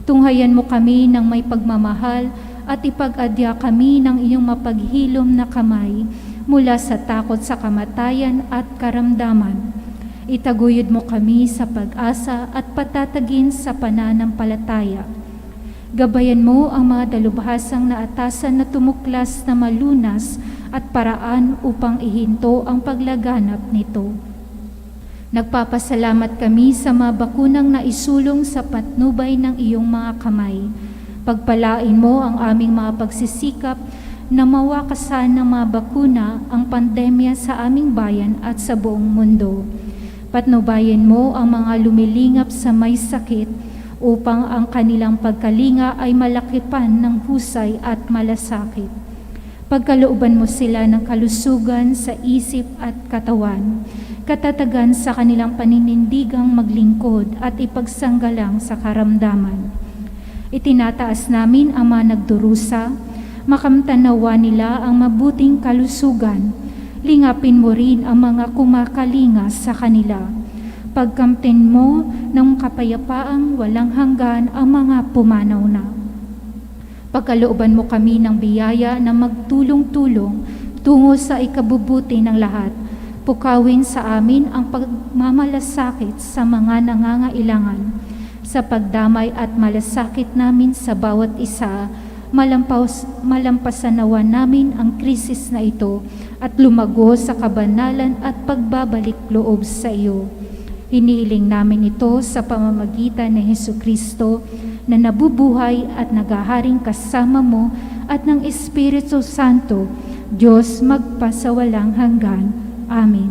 Speaker 1: Tunghayan mo kami ng may pagmamahal at ipag-adya kami ng iyong mapaghilom na kamay mula sa takot sa kamatayan at karamdaman. Itaguyod mo kami sa pag-asa at patatagin sa pananampalataya. Gabayan mo ang mga dalubhasang naatasan na tumuklas na malunas at paraan upang ihinto ang paglaganap nito. Nagpapasalamat kami sa mga bakunang naisulong sa patnubay ng iyong mga kamay. Pagpalain mo ang aming mga pagsisikap na mawakasan ng mga bakuna ang pandemya sa aming bayan at sa buong mundo. Patnubayan mo ang mga lumilingap sa may sakit upang ang kanilang pagkalinga ay malakipan ng husay at malasakit. Pagkalooban mo sila ng kalusugan sa isip at katawan, katatagan sa kanilang paninindigang maglingkod at ipagsanggalang sa karamdaman. Itinataas namin ang mga nagdurusa, makamtanawa nila ang mabuting kalusugan. Lingapin mo rin ang mga kumakalinga sa kanila. Pagkamtin mo ng kapayapaang walang hanggan ang mga pumanaw na. Pagkalooban mo kami ng biyaya na magtulong-tulong tungo sa ikabubuti ng lahat. Pukawin sa amin ang pagmamalasakit sa mga nangangailangan. Sa pagdamay at malasakit namin sa bawat isa, malampasan nawa namin ang krisis na ito at lumago sa kabanalan at pagbabalik loob sa iyo. Hinihiling namin ito sa pamamagitan ni Hesukristo na nabubuhay at naghaharing kasama mo at ng Espiritu Santo, Diyos magpasawalang hanggan. Amen.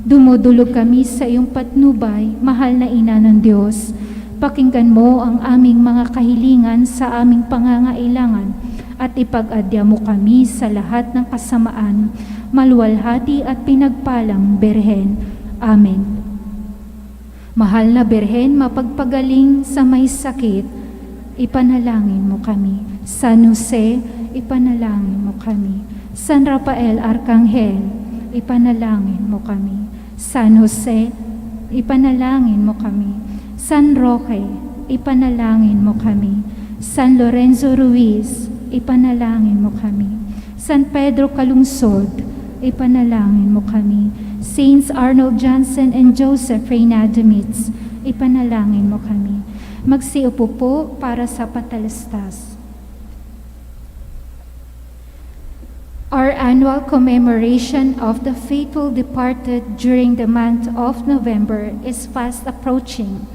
Speaker 1: Dumudulog kami sa iyong patnubay, mahal na Ina ng Diyos. Pakinggan mo ang aming mga kahilingan sa aming pangangailangan at ipag-adya mo kami sa lahat ng kasamaan, maluwalhati at pinagpalang Birhen. Amen. Mahal na Birhen, mapagpagaling sa may sakit, ipanalangin mo kami. San Jose, ipanalangin mo kami. San Rafael Arcangel, ipanalangin mo kami. San Jose, ipanalangin mo kami. San Roque, ipanalangin mo kami. San Lorenzo Ruiz, ipanalangin mo kami. San Pedro Calungsod, ipanalangin mo kami. Saints Arnold Johnson and Joseph Reynadimitz, ipanalangin mo kami. Magsiupo po para sa patalastas. Our annual commemoration of the faithful departed during the month of November is fast approaching.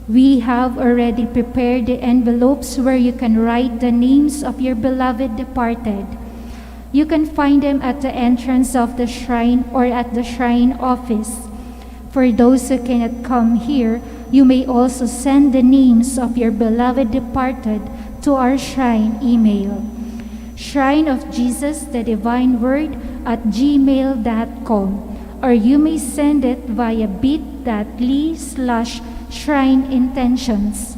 Speaker 1: We have already prepared the envelopes where you can write the names of your beloved departed. You can find them at the entrance of the shrine or at the shrine office. For those who cannot come here, you may also send the names of your beloved departed to our shrine email, Shrine of Jesus the Divine Word at gmail.com, or you may send it via bit.ly/shrine-intentions.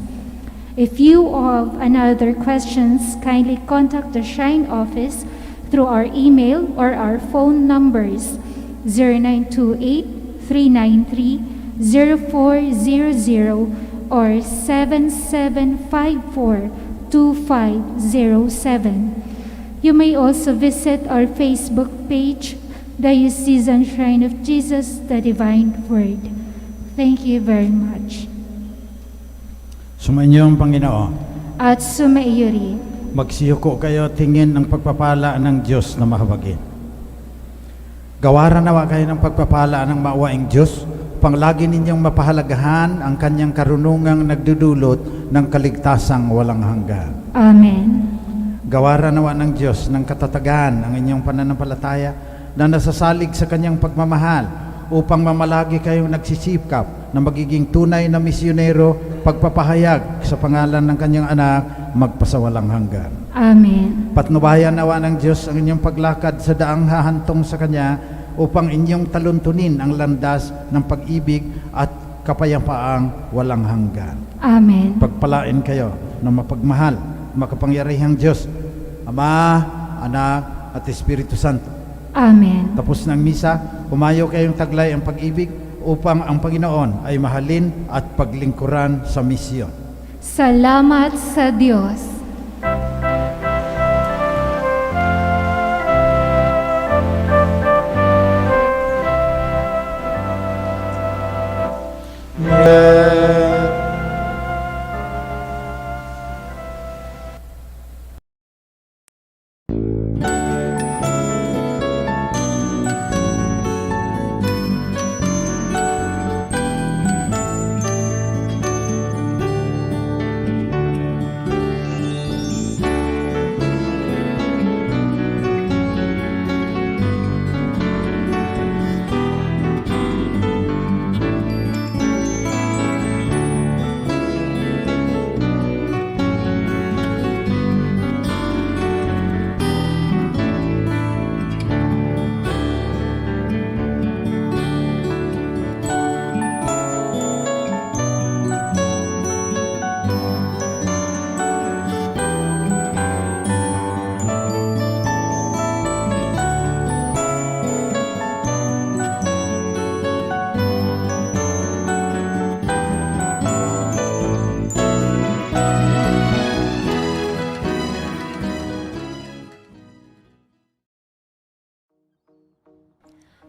Speaker 1: If you have another questions, kindly contact the shrine office through our email or our phone numbers 0928-393-0400 or 7754-2507. You may also visit our Facebook page, Diocesan Shrine of Jesus, the Divine Word. Thank you very much.
Speaker 3: Sumainyo ang Panginoon.
Speaker 1: At sumaiyo rin.
Speaker 3: Magsiyuko kayo tingin ng pagpapala ng Diyos na mahabagin. Gawaran nawa kayo ng pagpapala ng maawaing Diyos, panglagi ninyong mapahalagahan ang kanyang karunungang nagdudulot ng kaligtasang walang hanggan.
Speaker 1: Amen.
Speaker 3: Gawaran nawa ng Diyos ng katatagan ang inyong pananampalataya na nasasalig sa kanyang pagmamahal upang mamalagi kayong nagsisikap na magiging tunay na misyonero, pagpapahayag sa pangalan ng kanyang anak, magpasawalang hanggan.
Speaker 1: Amen.
Speaker 3: Patnubayan nawa ng Diyos ang inyong paglakad sa daang hahantong sa Kanya upang inyong taluntunin ang landas ng pag-ibig at kapayapaang walang hanggan.
Speaker 1: Amen.
Speaker 3: Pagpalain kayo ng mapagmahal, makapangyarihang Diyos, Ama, Anak, at Espiritu Santo.
Speaker 1: Amen.
Speaker 3: Tapos ng misa, humayo kayong taglay ang pag-ibig upang ang Panginoon ay mahalin at paglingkuran sa misyon.
Speaker 1: Salamat sa Diyos.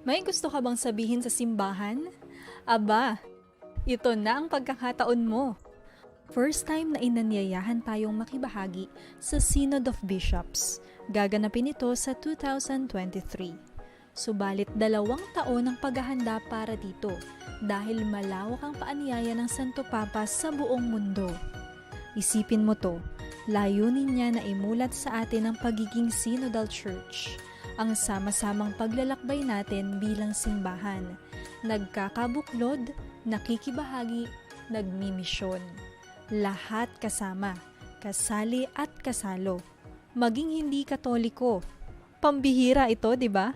Speaker 6: May gusto ka bang sabihin sa simbahan? Aba, ito na ang pagkakataon mo. First time na inanyayahan tayong makibahagi sa Synod of Bishops. Gaganapin ito sa 2023. Subalit 2 taon ang paghahanda para dito dahil malawak ang paanyaya ng Santo Papa sa buong mundo. Isipin mo to, layunin niya na imulat sa atin ang pagiging Synodal Church, ang sama-samang paglalakbay natin bilang simbahan, nagkakabuklod, nakikibahagi, nagmimisyon. Lahat kasama, kasali at kasalo. Maging hindi Katoliko. Pambihira ito, di ba?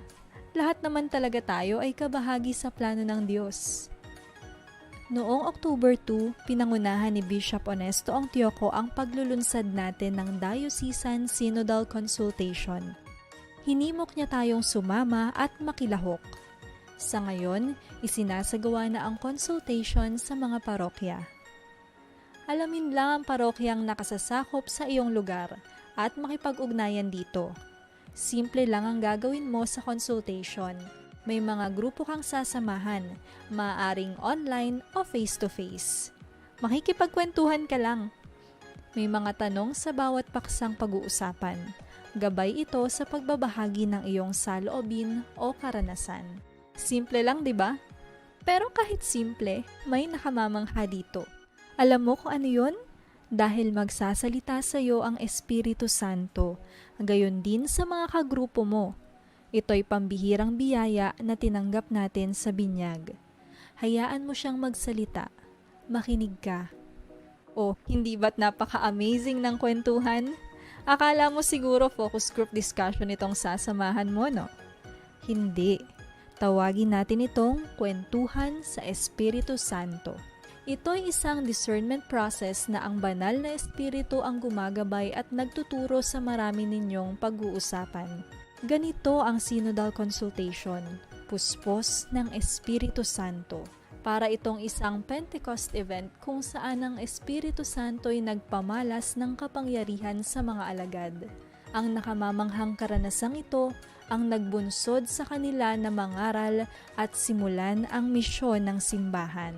Speaker 6: Lahat naman talaga tayo ay kabahagi sa plano ng Diyos. Noong October 2, pinangunahan ni Bishop Honesto Ongtioco ang paglulunsad natin ng Diocesan Synodal Consultation. Hinimok niya tayong sumama at makilahok. Sa ngayon, isinasagawa na ang consultation sa mga parokya. Alamin lang ang parokyang nakasasakop sa iyong lugar at makipag-ugnayan dito. Simple lang ang gagawin mo sa consultation. May mga grupo kang sasamahan, maaaring online o face-to-face. Makikipagkwentuhan ka lang. May mga tanong sa bawat paksang pag-uusapan. Gabay ito sa pagbabahagi ng iyong saloobin o karanasan. Simple lang, di ba? Pero kahit simple, may nakamamangha dito. Alam mo kung ano yun? Dahil magsasalita sa iyo ang Espiritu Santo, gayon din sa mga kagrupo mo. Ito'y pambihirang biyaya na tinanggap natin sa binyag. Hayaan mo siyang magsalita. Makinig ka. Oh, hindi ba't napaka-amazing ng kwentuhan? Akala mo siguro focus group discussion itong sasamahan mo, no? Hindi. Tawagin natin itong kwentuhan sa Espiritu Santo. Ito'y isang discernment process na ang banal na espiritu ang gumagabay at nagtuturo sa marami ninyong pag-uusapan. Ganito ang Synodal Consultation, puspos ng Espiritu Santo. Para itong isang Pentecost event kung saan ang Espiritu Santo'y nagpamalas ng kapangyarihan sa mga alagad. Ang nakamamanghang karanasang ito ang nagbunsod sa kanila na mangaral at simulan ang misyon ng simbahan.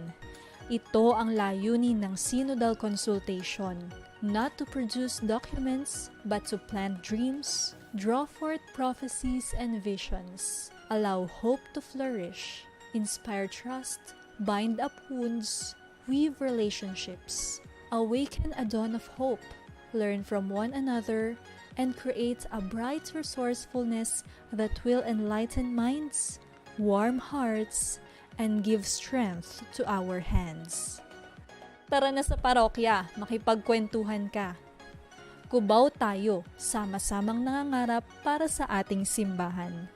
Speaker 6: Ito ang layunin ng Synodal Consultation, not to produce documents, but to plant dreams, draw forth prophecies and visions, allow hope to flourish, inspire trust, bind up wounds, weave relationships, awaken a dawn of hope, learn from one another, and create a bright resourcefulness that will enlighten minds, warm hearts, and give strength to our hands. Tara na sa parokya, makipagkwentuhan ka. Kubaw tayo, sama-samang nangangarap para sa ating simbahan.